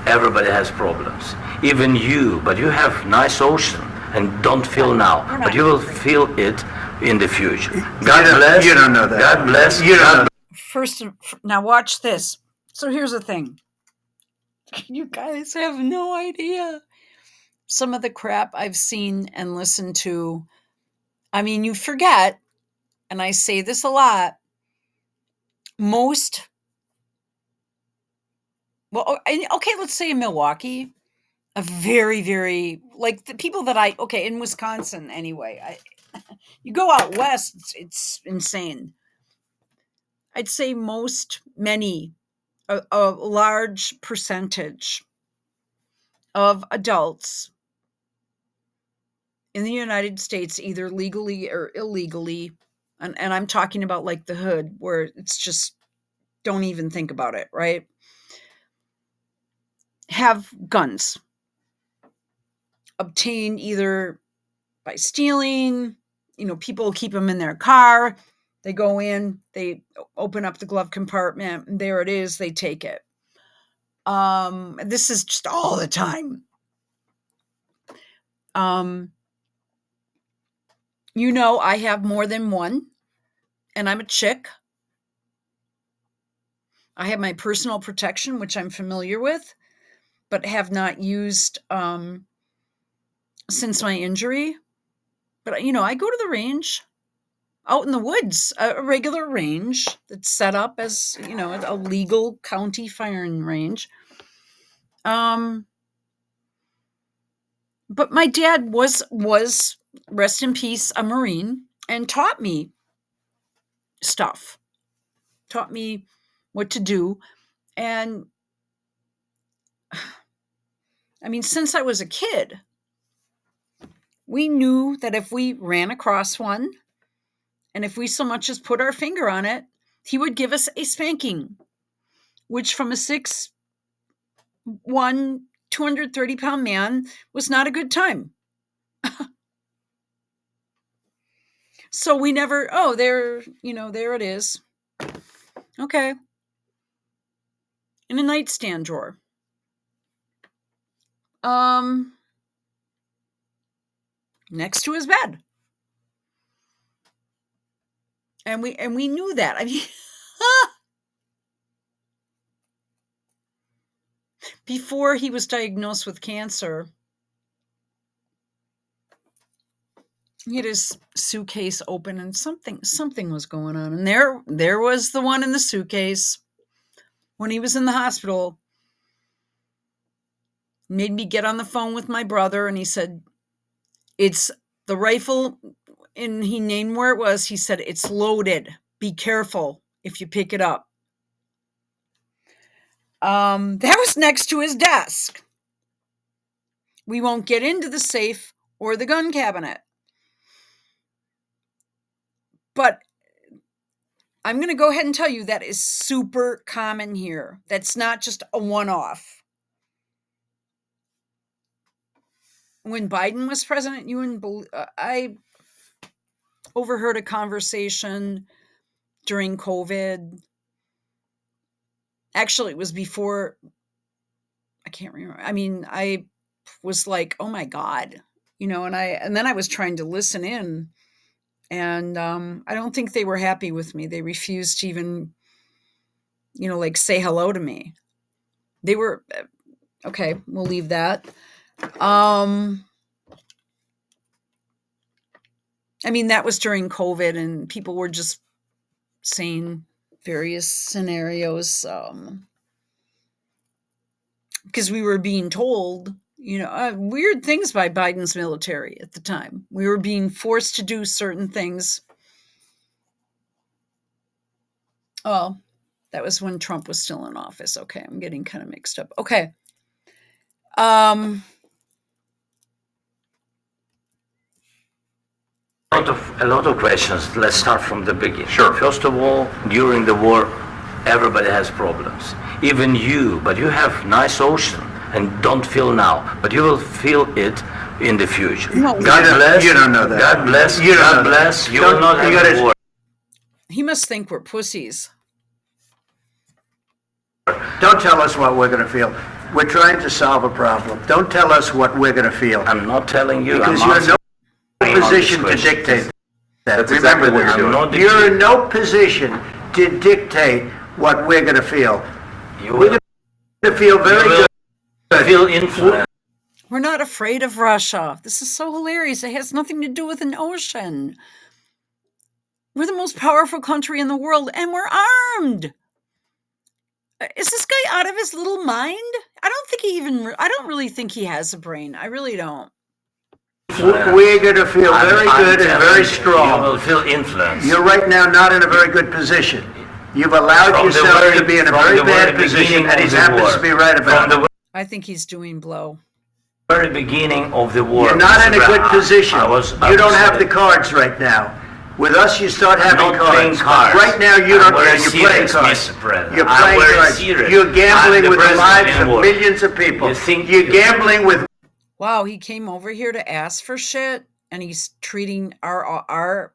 C: everybody has problems, even you, but you have nice ocean and don't feel now, but you will feel it in the future. God bless.
G: You don't know that.
C: God bless. You don't.
A: First, now watch this. So here's the thing. You guys have no idea some of the crap I've seen and listened to. I mean, you forget, and I say this a lot, let's say in Milwaukee, a very, very, like the people that in Wisconsin anyway, you go out west, it's insane. I'd say a large percentage of adults in the United States, either legally or illegally, and I'm talking about like the hood where it's just, don't even think about it, right? have guns obtained either by stealing, people keep them in their car. They go in, they open up the glove compartment, and there it is. They take it. This is just all the time. I have more than one, and I'm a chick. I have my personal protection, which I'm familiar with, but have not used since my injury. But, I go to the range out in the woods, a regular range that's set up as, a legal county firing range. But my dad was, rest in peace, a Marine, and taught me stuff, taught me what to do. And since I was a kid, we knew that if we ran across one, and if we so much as put our finger on it, he would give us a spanking, which from a 6'1", 230-pound man was not a good time. So we never, there it is. Okay. In a nightstand drawer. Next to his bed. And we knew that. Before he was diagnosed with cancer, he had his suitcase open and something was going on. And there was the one in the suitcase when he was in the hospital. Made me get on the phone with my brother, and he said, it's the rifle, and he named where it was. He said, it's loaded. Be careful if you pick it up. That was next to his desk. We won't get into the safe or the gun cabinet. But I'm going to go ahead and tell you that is super common here. That's not just a one-off. When Biden was president, I overheard a conversation during COVID. Actually, it was before, I can't remember. I was like, oh my God, and then I was trying to listen in, and I don't think they were happy with me. They refused to even, say hello to me. They were, okay, we'll leave that. That was during COVID, and people were just saying various scenarios, because we were being told, weird things by Biden's military at the time. We were being forced to do certain things. Oh, that was when Trump was still in office. Okay, I'm getting kind of mixed up. Okay.
I: A lot of questions. Let's start from the beginning.
H: Sure.
I: First of all, during the war, everybody has problems. Even you, but you have nice ocean and don't feel now, but you will feel it in the future.
A: No,
I: God bless.
G: You don't know that.
I: God bless. You God bless. You will not have war.
A: He must think we're pussies.
G: Don't tell us what we're going to feel. We're trying to solve a problem. Don't tell us what we're going to feel.
I: I'm not telling you.
G: Because you're in no position to dictate that.
H: That's exactly what you're doing.
G: You're in no position to dictate what we're going to feel. We're going to feel very good.
I: Feel influenced.
A: We're not afraid of Russia. This is so hilarious. It has nothing to do with an ocean. We're the most powerful country in the world, and we're armed. Is this guy out of his little mind? I don't really think he has a brain. I really don't.
G: We're going to feel very good and very strong.
I: You will feel influence.
G: You're right now not in a very good position. You've allowed yourself to be in a very bad position, and he happens to be right about it.
A: I think he's doing blow.
I: Very beginning of the war.
G: You're not in a good position. You don't have the cards right now. With us, you start having cards. Right now, you don't care. You're playing cards. You're playing cards. You're gambling with the lives of millions of people. You're gambling with.
A: Wow, he came over here to ask for shit, and he's treating our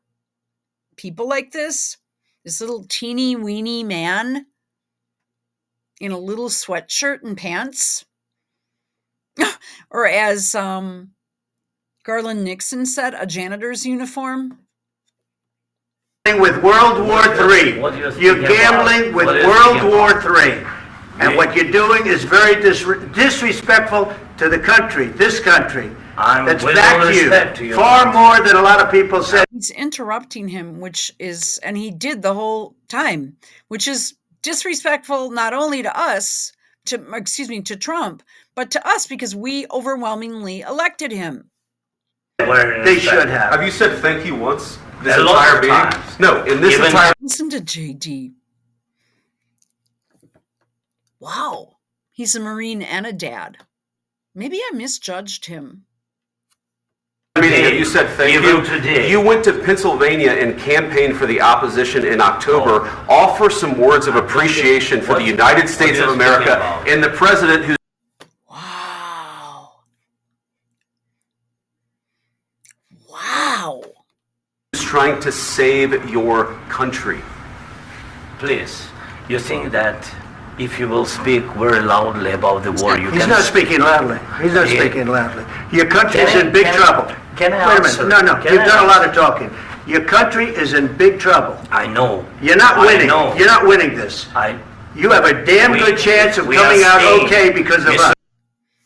A: people like this. This little teeny weeny man in a little sweatshirt and pants, or as Garland Nixon said, a janitor's uniform.
G: With World War III. You're gambling with World War III. And what you're doing is very disrespectful to the country, this country. That's back to you. Far more than a lot of people said.
A: He's interrupting him, and he did the whole time, which is disrespectful not only to us, to Trump, but to us because we overwhelmingly elected him.
G: They should have.
H: Have you said thank you once? This entire meeting? No, in this entire...
A: Listen to JD. Wow. He's a Marine and a dad. Maybe I misjudged him.
H: You said thank you. Today. You went to Pennsylvania and campaigned for the opposition in October. Offer some words of appreciation for the United States of America and the president who's...
A: Wow. Wow.
H: Trying to save your country.
I: Please, you think that if you will speak very loudly about the war, you can...
G: He's not speaking loudly. He's not speaking loudly. Your country is in big trouble.
I: Can I
G: answer? Wait a minute. No, you've done a lot of talking. Your country is in big trouble.
I: I know.
G: You're not winning. You're not winning this. You have a damn good chance of coming out okay because of us.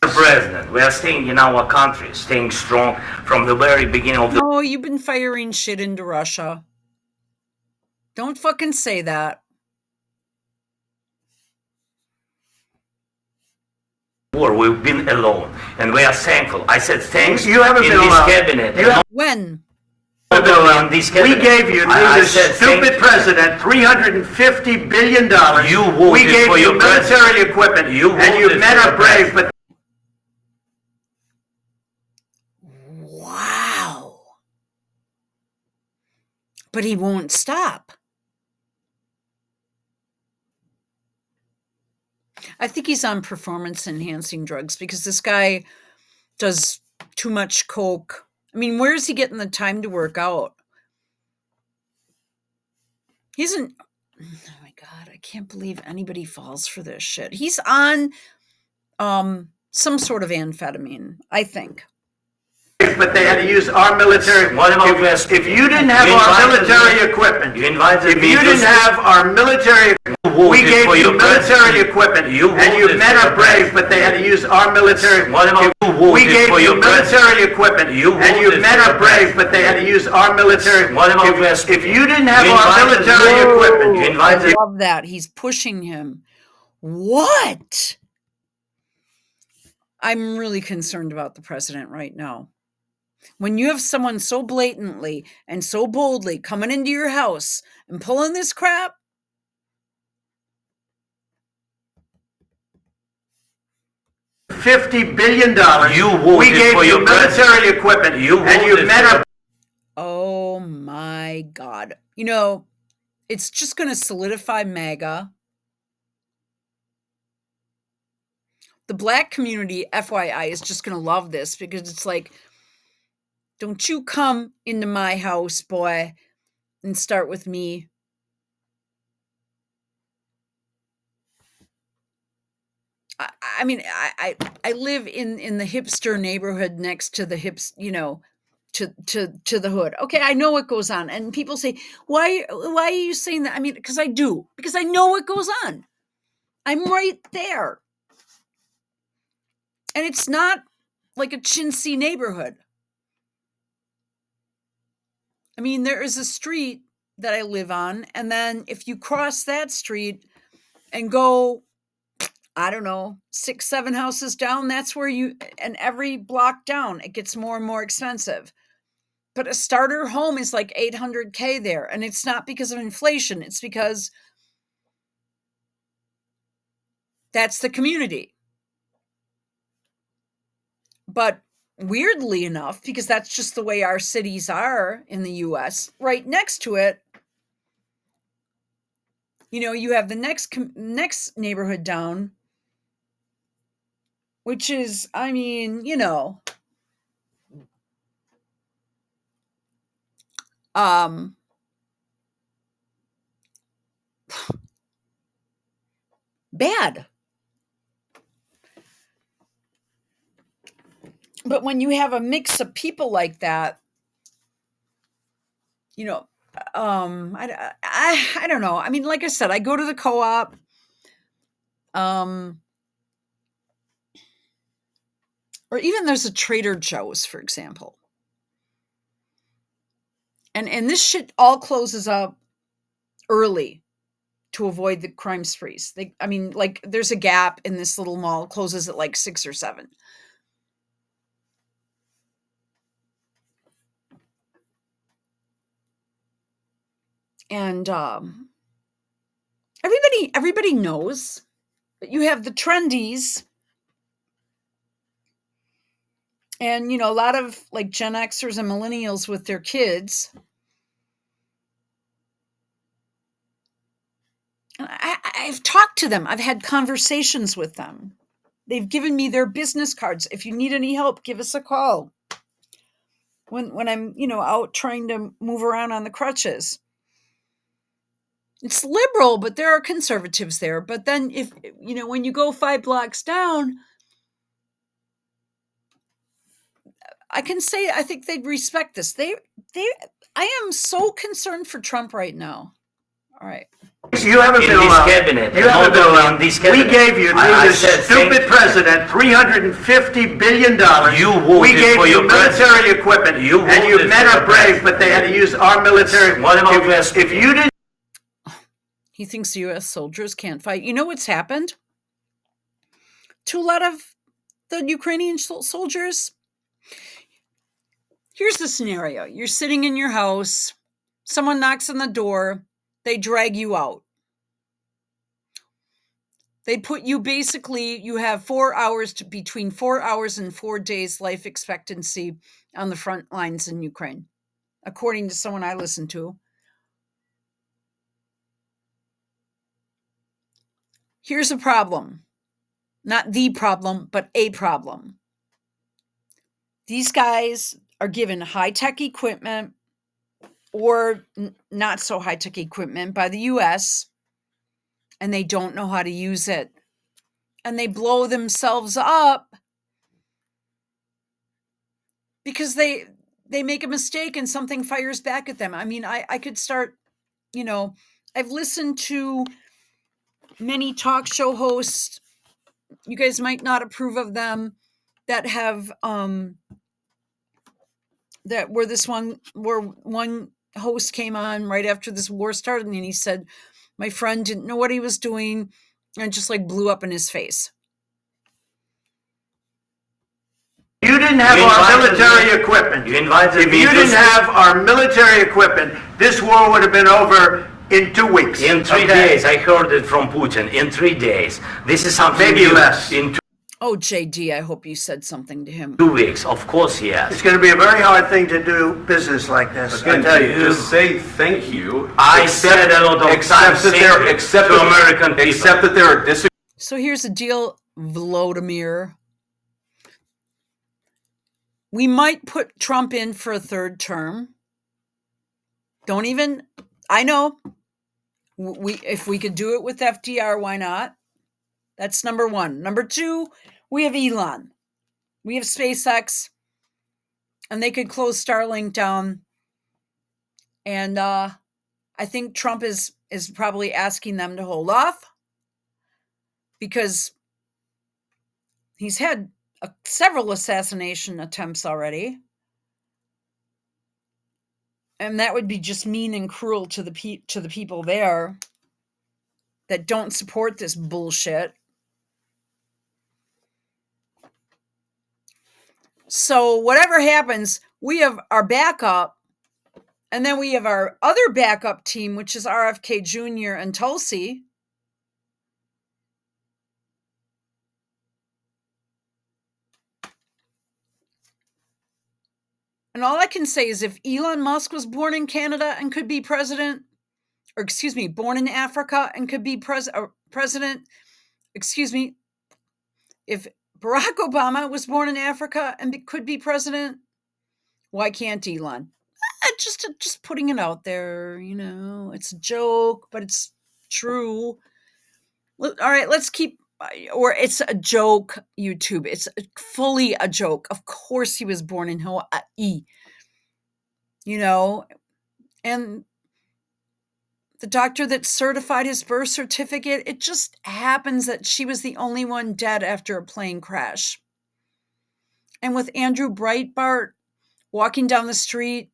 I: President, we are staying in our country, staying strong from the very beginning of the...
A: Oh, you've been firing shit into Russia. Don't fucking say that.
I: War, we've been alone, and we are thankful. I said thanks.
G: You haven't been alone.
I: Cabinet.
A: When?
G: We gave you, this stupid president, $350 billion. We gave you military equipment, and you men are brave, but...
A: Wow. But he won't stop. I think he's on performance-enhancing drugs because this guy does too much coke. I mean, where is he getting the time to work out? He's oh my God, I can't believe anybody falls for this shit. He's on some sort of amphetamine, I think.
G: But they had to use our military. If you didn't have our military equipment, if you didn't have our military, we gave you military equipment, and you men are brave, but they had to use our military. We gave you military equipment, and you men are brave, but they had to use our military. If you didn't have our military equipment,
A: I love that. He's pushing him. What? I'm really concerned about the president right now. When you have someone so blatantly and so boldly coming into your house and pulling this crap,
G: $50 billion. We gave you military equipment, and you men are...
A: Oh my God. You know, it's just going to solidify MAGA. The black community, FYI, is just going to love this because it's like, don't you come into my house, boy, and start with me. I mean, I live in the hipster neighborhood next to the to the hood. Okay, I know what goes on. And people say, why are you saying that? I mean, because I do. Because I know what goes on. I'm right there. And it's not like a chintzy neighborhood. I mean, there is a street that I live on, and then if you cross that street and go, I don't know, 6, 7 houses down, that's where and every block down, it gets more and more expensive. But a starter home is like $800K there, and it's not because of inflation. It's because that's the community. But weirdly enough, because that's just the way our cities are in the US, right next to it, you have the next neighborhood down, which is, bad. But when you have a mix of people like that, I don't know. I mean, like I said, I go to the co-op. Or even there's a Trader Joe's, for example. And this shit all closes up early to avoid the crime sprees. There's a Gap in this little mall, closes at like 6 or 7. And everybody knows that you have the trendies. And, a lot of like Gen Xers and millennials with their kids. I've talked to them. I've had conversations with them. They've given me their business cards. If you need any help, give us a call. When I'm, out trying to move around on the crutches. It's liberal, but there are conservatives there. But then when you go 5 blocks down, I can say I think they'd respect this. I am so concerned for Trump right now. All right.
G: You haven't been around. You haven't been around. We gave you, through this stupid president, $350 billion. We gave you military equipment. And you men are brave, but they had to use our military. If you didn't.
A: He thinks U.S. soldiers can't fight. You know what's happened to a lot of the Ukrainian soldiers? Here's the scenario. You're sitting in your house. Someone knocks on the door. They drag you out. They put you you have 4 hours between 4 hours and 4 days life expectancy on the front lines in Ukraine, according to someone I listened to. Here's a problem. Not the problem, but a problem. These guys are given high-tech equipment or not so high-tech equipment by the U.S., and they don't know how to use it. And they blow themselves up because they make a mistake and something fires back at them. I mean, I could start, I've listened to many talk show hosts. You guys might not approve of them that have, where one host came on right after this war started and he said, my friend didn't know what he was doing and just like blew up in his face.
G: You didn't have our military equipment. If you didn't have our military equipment, this war would have been over in 2 weeks.
I: In 3 days. I heard it from Putin. In 3 days. This is something
G: maybe less.
A: Oh, JD, I hope you said something to him.
I: 2 weeks, of course, yes.
G: It's going to be a very hard thing to do business like this.
H: I tell you, just say thank you.
I: I said a lot of times to American people.
H: Except that there are disagreements.
A: So here's the deal, Volodymyr. We might put Trump in for a 3rd term. I know. If we could do it with FDR, why not? That's number 1. Number 2, we have Elon. We have SpaceX. And they could close Starlink down. And I think Trump is probably asking them to hold off. Because he's had several assassination attempts already. And that would be just mean and cruel to the people there that don't support this bullshit. So whatever happens, we have our backup, and then we have our other backup team, which is RFK Jr. and Tulsi. And all I can say is if Elon Musk was born in Canada and could be president, or born in Africa and could be president, if Barack Obama was born in Africa and could be president, why can't Elon? Just putting it out there, it's a joke, but it's true. All right, let's keep, or it's a joke, YouTube. It's fully a joke. Of course he was born in Hawaii, and the doctor that certified his birth certificate, it just happens that she was the only one dead after a plane crash. And with Andrew Breitbart walking down the street,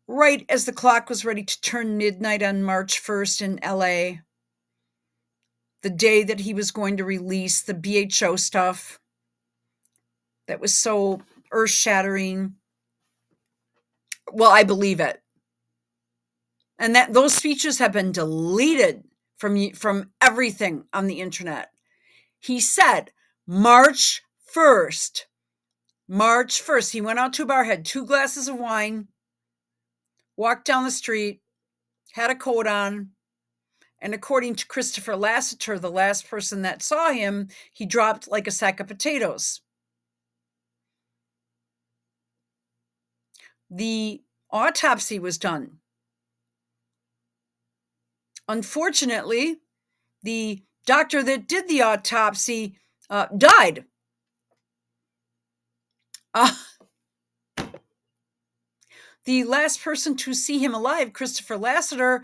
A: right as the clock was ready to turn midnight on March 1st in LA, the day that he was going to release the BHO stuff that was so earth-shattering. Well, I believe it. And that those speeches have been deleted from everything on the internet. He said, March 1st, he went out to a bar, had 2 glasses of wine, walked down the street, had a coat on, and according to Christopher Lasseter, the last person that saw him, he dropped like a sack of potatoes. The autopsy was done. Unfortunately, the doctor that did the autopsy died. The last person to see him alive, Christopher Lasseter,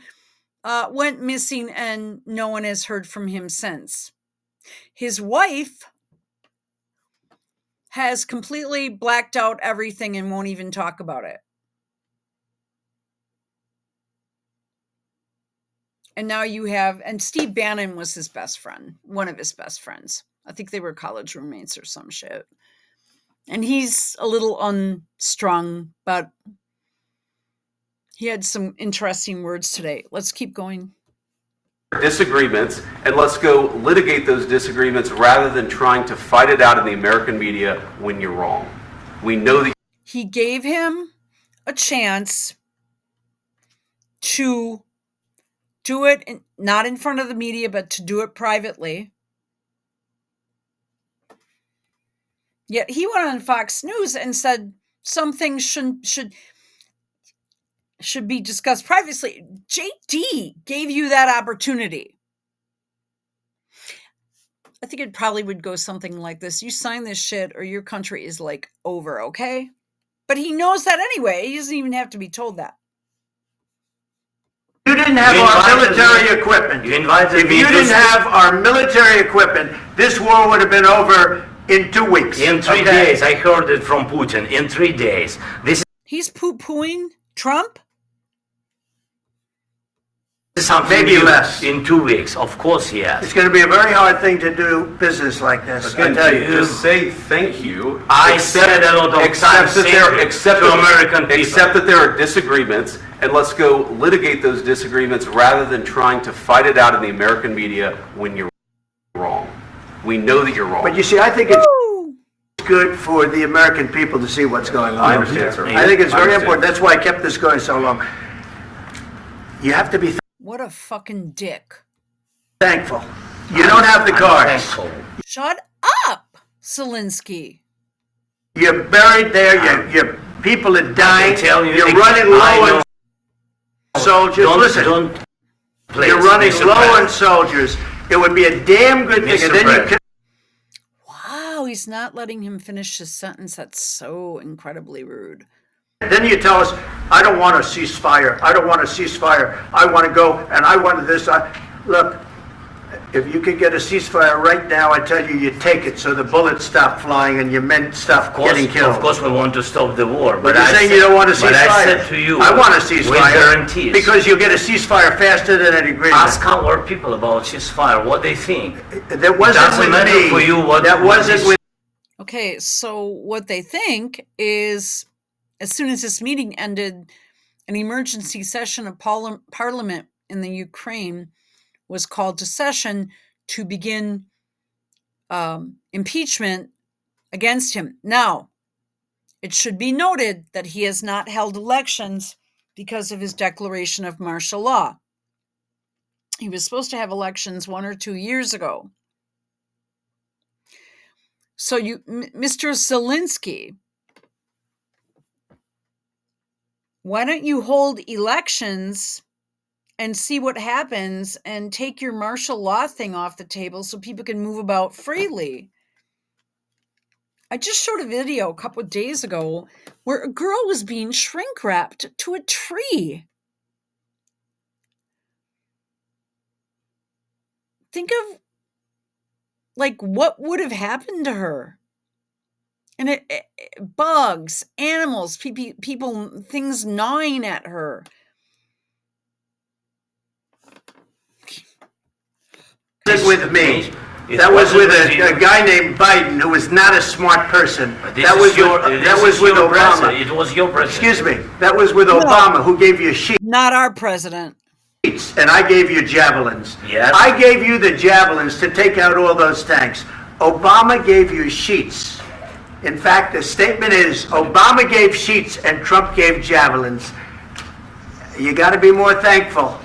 A: went missing and no one has heard from him since. His wife has completely blacked out everything and won't even talk about it. And now you have, and Steve Bannon was his best friend, one of his best friends. I think they were college roommates or some shit. And he's a little unstrung, but he had some interesting words today. Let's keep going.
H: Disagreements, and let's go litigate those disagreements rather than trying to fight it out in the American media when you're wrong. We know that
A: he gave him a chance to do it, not in front of the media, but to do it privately. Yet he went on Fox News and said some things should be discussed privately. JD gave you that opportunity. I think it probably would go something like this. You sign this shit or your country is like over, okay? But he knows that anyway. He doesn't even have to be told that.
G: You didn't have our military equipment. If you didn't have our military equipment, this war would have been over in 2 weeks.
I: In 3 days. I heard it from Putin. In 3 days.
A: He's poo-pooing Trump?
G: Maybe less.
I: In 2 weeks, of course, yes.
G: It's going to be a very hard thing to do business like this.
H: I tell you, just say thank you.
I: I said a lot of times to American people.
H: Except that there are disagreements, and let's go litigate those disagreements rather than trying to fight it out in the American media when you're wrong. We know that you're wrong.
G: But you see, I think it's good for the American people to see what's going on.
H: I understand, sir.
G: I think it's very important. That's why I kept this going so long. You have to be
A: what a fucking dick.
G: Thankful. You don't have the cards.
A: Shut up, Zelensky.
G: You're buried there. Your people are dying. You're running low on soldiers. Listen, you're running low on soldiers. It would be a damn good thing. And then you can.
A: Wow, he's not letting him finish his sentence. That's so incredibly rude.
G: Then you tell us, I don't want a ceasefire. I don't want a ceasefire. I want to go and I want this. Look, if you could get a ceasefire right now, I tell you, you take it so the bullets stop flying and your men stop getting killed.
I: Of course, we want to stop the war.
G: But you're saying you don't want a ceasefire.
I: But I said to you,
G: I want a ceasefire.
I: With guarantees.
G: Because you'll get a ceasefire faster than an agreement.
I: Ask our people about ceasefire, what they think.
G: That wasn't with me.
I: For you what
G: that wasn't with.
A: Okay, so what they think is, as soon as this meeting ended, an emergency session of parliament in the Ukraine was called to session to begin impeachment against him. Now, It should be noted that he has not held elections because of his declaration of martial law. He was supposed to have elections 1 or 2 years ago. So Mr. Zelensky, why don't you hold elections and see what happens and take your martial law thing off the table so people can move about freely? I just showed a video a couple of days ago where a girl was being shrink wrapped to a tree. Think of what would have happened to her. And bugs, animals, people, things gnawing at her.
G: With me. That was with a guy named Biden who was not a smart person. That was with Obama.
I: It was your president.
G: Excuse me. That was with Obama, who gave you sheets.
A: Not our president.
G: And I gave you javelins.
I: Yes.
G: I gave you the javelins to take out all those tanks. Obama gave you sheets. In fact, the statement is Obama gave sheets and Trump gave javelins. You got to be more thankful,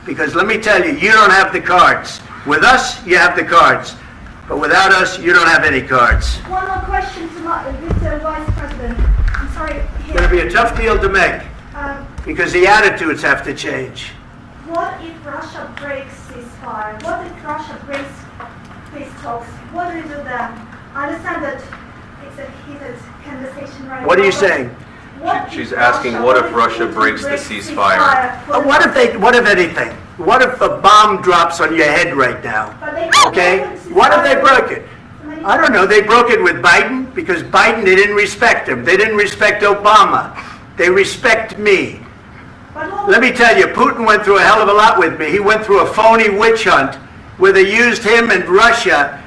G: because let me tell you, you don't have the cards. With us, you have the cards. But without us, you don't have any cards.
J: One more question to Mr. Vice President. I'm sorry.
G: It's going to be a tough deal to make, because the attitudes have to change.
J: What if Russia breaks ceasefire? What if Russia breaks peace talks? What do we do then? I understand that it's a heated conversation right now.
G: What are you saying?
H: She's asking, what if Russia breaks the ceasefire?
G: What if anything? What if a bomb drops on your head right now? Okay? What if they broke it? I don't know. They broke it with Biden, because Biden, they didn't respect him. They didn't respect Obama. They respect me. Let me tell you, Putin went through a hell of a lot with me. He went through a phony witch hunt where they used him and Russia.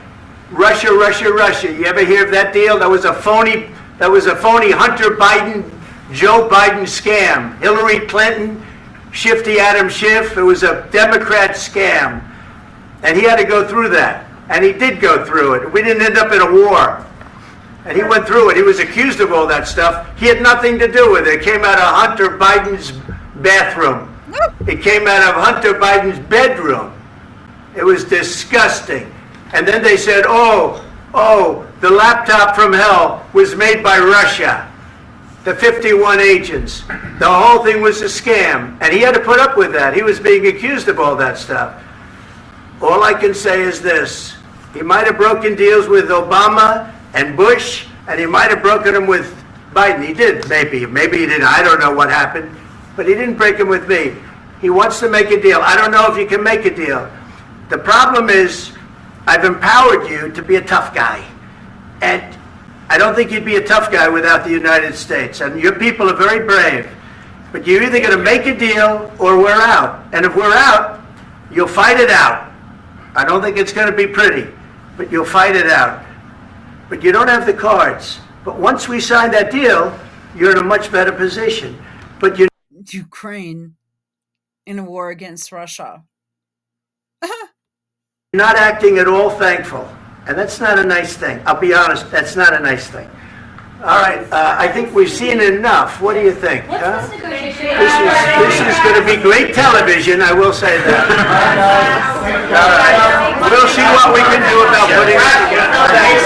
G: Russia. You ever hear of that deal? That was a phony Hunter Biden, Joe Biden scam. Hillary Clinton, Shifty Adam Schiff. It was a Democrat scam. And he had to go through that. And he did go through it. We didn't end up in a war. And he went through it. He was accused of all that stuff. He had nothing to do with it. It came out of Hunter Biden's bathroom. It came out of Hunter Biden's bedroom. It was disgusting. And then they said, oh, the laptop from hell was made by Russia. The 51 agents. The whole thing was a scam. And he had to put up with that. He was being accused of all that stuff. All I can say is this. He might have broken deals with Obama and Bush, and he might have broken them with Biden. He did, maybe. Maybe he didn't. I don't know what happened. But he didn't break them with me. He wants to make a deal. I don't know if you can make a deal. The problem is, I've empowered you to be a tough guy. And I don't think you'd be a tough guy without the United States. And your people are very brave. But you're either going to make a deal or we're out. And if we're out, you'll fight it out. I don't think it's going to be pretty, but you'll fight it out. But you don't have the cards. But once we sign that deal, you're in a much better position. But you
A: Ukraine in a war against Russia.
G: You're not acting at all thankful. And that's not a nice thing. I'll be honest, that's not a nice thing. All right, I think we've seen enough. What do you think? Huh? This is going to be great television, I will say that. All right. We'll see what we can do about putting it together. Thanks.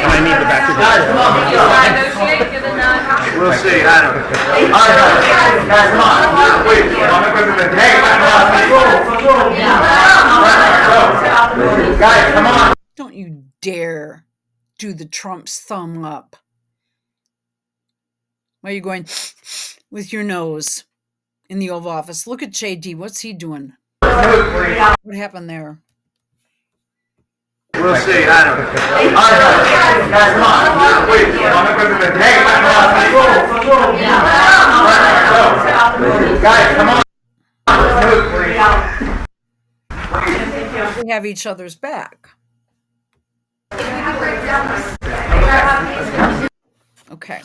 E: I need the back to
G: We'll see. I don't know. Guys, come on.
A: Don't you dare do the Trump's thumb up. Why are you going with your nose in the Oval Office? Look at JD. What's he doing? What happened there?
G: We'll see. I don't know. Guys, come on.
A: We have each other's back. Okay.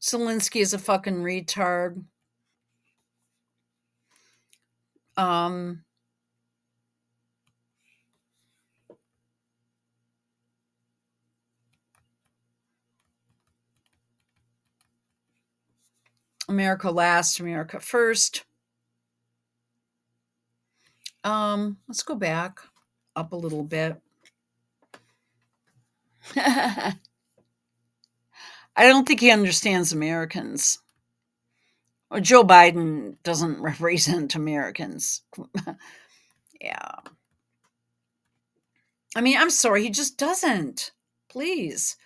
A: Zelensky is a fucking retard. America last, America first. Let's go back up a little bit. I don't think he understands Americans. Or Joe Biden doesn't represent Americans. Yeah. I mean, I'm sorry, he just doesn't. Please.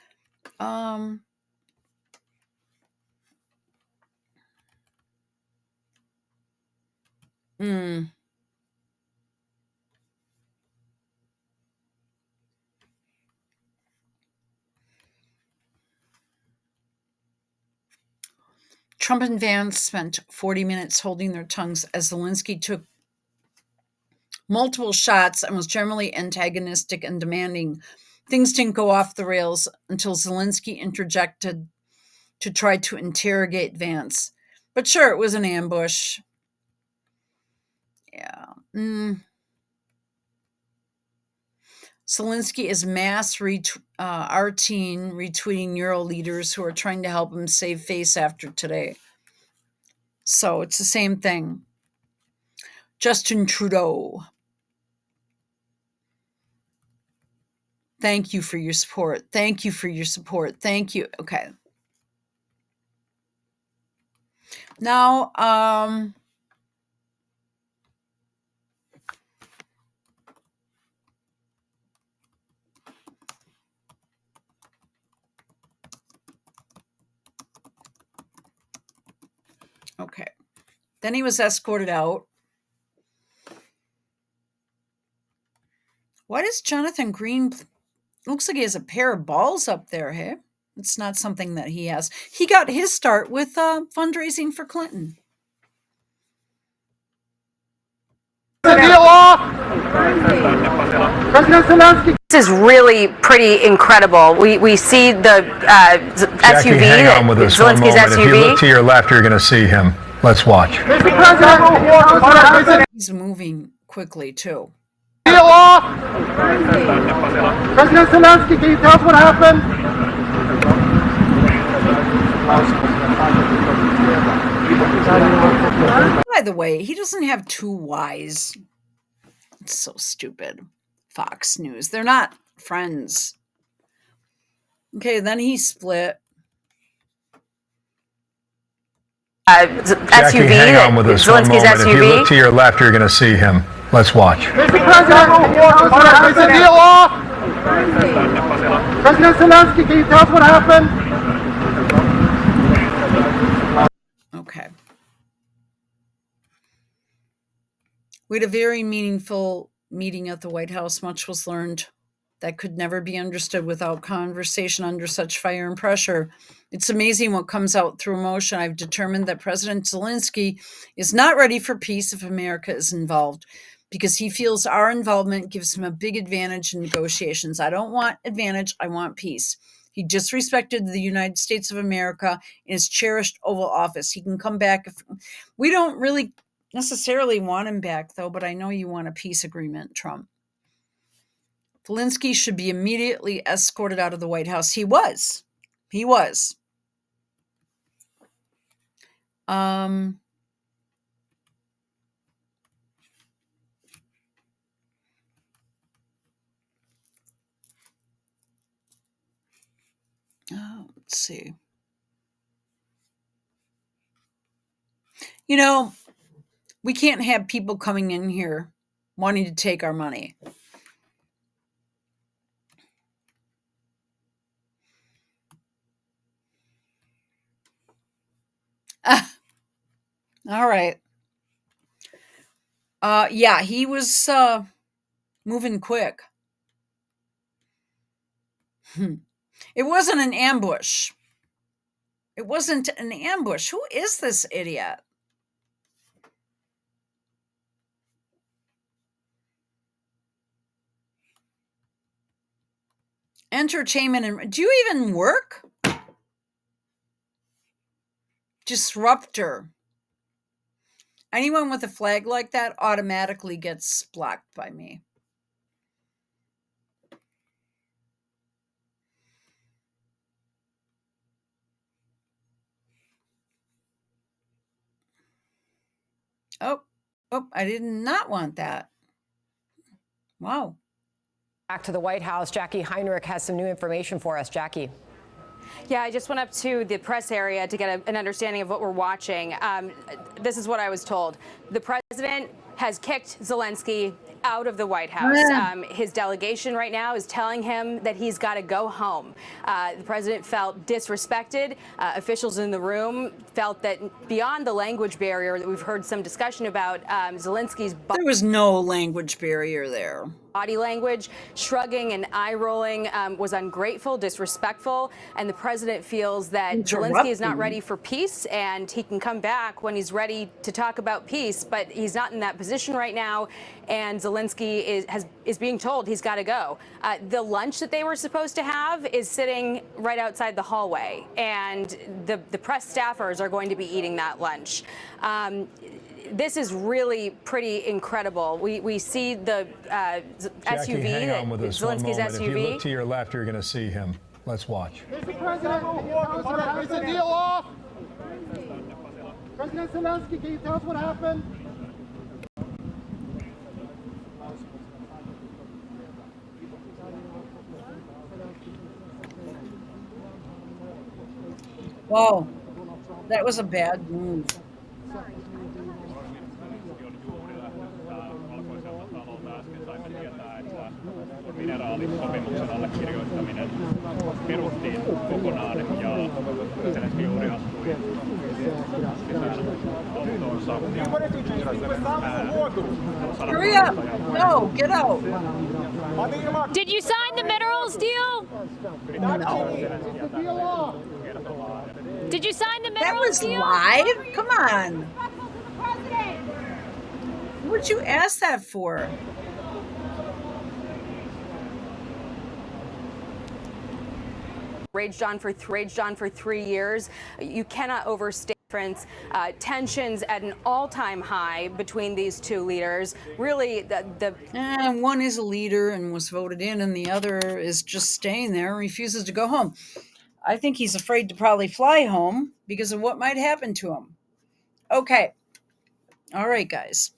A: Trump and Vance spent 40 minutes holding their tongues as Zelensky took multiple shots and was generally antagonistic and demanding. Things didn't go off the rails until Zelensky interjected to try to interrogate Vance. But sure, it was an ambush. Yeah. Zelensky is mass arting retweeting Euro leaders who are trying to help him save face after today. So it's the same thing. Justin Trudeau. Thank you for your support. Thank you for your support. Thank you. Okay. Now, okay. Then he was escorted out. Why does Jonathan Green... Looks like he has a pair of balls up there, hey? It's not something that he has. He got his start with fundraising for Clinton.
K: This is really pretty incredible. We see the
L: Jackie,
K: SUV,
L: hang on with us for a
K: Zelensky's
L: moment.
K: SUV.
L: If you look to your left, you're going to see him. Let's watch.
A: He's moving quickly, too.
M: President Zelensky, can you tell us what happened?
A: By the way, he doesn't have two Ys. It's so stupid. Fox News. They're not friends. Okay, then he split.
L: Jackie,
K: SUV,
L: hang on with us for a
K: Zelensky's
L: moment.
K: SUV.
L: If you look to your left, you're going to see him. Let's watch.
M: Mr. President, is the deal off? President Zelensky, can you tell us what happened?
A: Okay. We had a very meaningful meeting at the White House. Much was learned that could never be understood without conversation under such fire and pressure. It's amazing what comes out through emotion. I've determined that President Zelensky is not ready for peace if America is involved, because he feels our involvement gives him a big advantage in negotiations. I don't want advantage. I want peace. He disrespected the United States of America in his cherished Oval Office. He can come back. We don't really necessarily want him back, though, but I know you want a peace agreement, Trump. Zelensky should be immediately escorted out of the White House. He was. Let's see. You know, we can't have people coming in here wanting to take our money. All right. Yeah, he was moving quick. It wasn't an ambush. It wasn't an ambush. Who is this idiot? Entertainment and... Do you even work? Disruptor. Anyone with a flag like that automatically gets blocked by me. Oh, I did not want that. Wow.
N: Back to the White House, Jackie Heinrich has some new information for us. Jackie.
O: Yeah, I just went up to the press area to get an understanding of what we're watching. This is what I was told. The president has kicked Zelensky out of the White House. His delegation right now is telling him that he's got to go home. The president felt disrespected. Officials in the room felt that beyond the language barrier that we've heard some discussion about, Zelensky's...
A: There was no language barrier there.
O: Body language, shrugging and eye rolling was ungrateful, disrespectful, and the president feels that Zelensky is not ready for peace, and he can come back when he's ready to talk about peace, but he's not in that position right now, and Zelensky is being told he's got to go. The lunch that they were supposed to have is sitting right outside the hallway, and the press staffers are going to be eating that lunch. This is really pretty incredible. We see the
L: Jackie,
O: SUV,
L: hang on with us
O: Zelensky's
L: one moment.
O: SUV.
L: If you look to your left, you're going to see him. Let's watch.
M: Mr. President, is the deal off? President Zelensky, can you tell us what happened?
A: Whoa, that was a bad move.
P: Mineraalissopimuksen allekirjoittaminen peruttiin kokonaan ja Zelenskyi juuri astui autoonsa.
A: Hurry up! No, get out!
Q: Did you sign the minerals deal?
A: No.
Q: Did you sign the minerals
A: That was
Q: deal?
A: live? Come on. What'd you ask that for?
O: Raged on for 3 years. You cannot overstate the difference. Tensions at an all-time high between these two leaders. Really,
A: one is a leader and was voted in, and the other is just staying there and refuses to go home. I think he's afraid to probably fly home because of what might happen to him. Okay. All right, guys.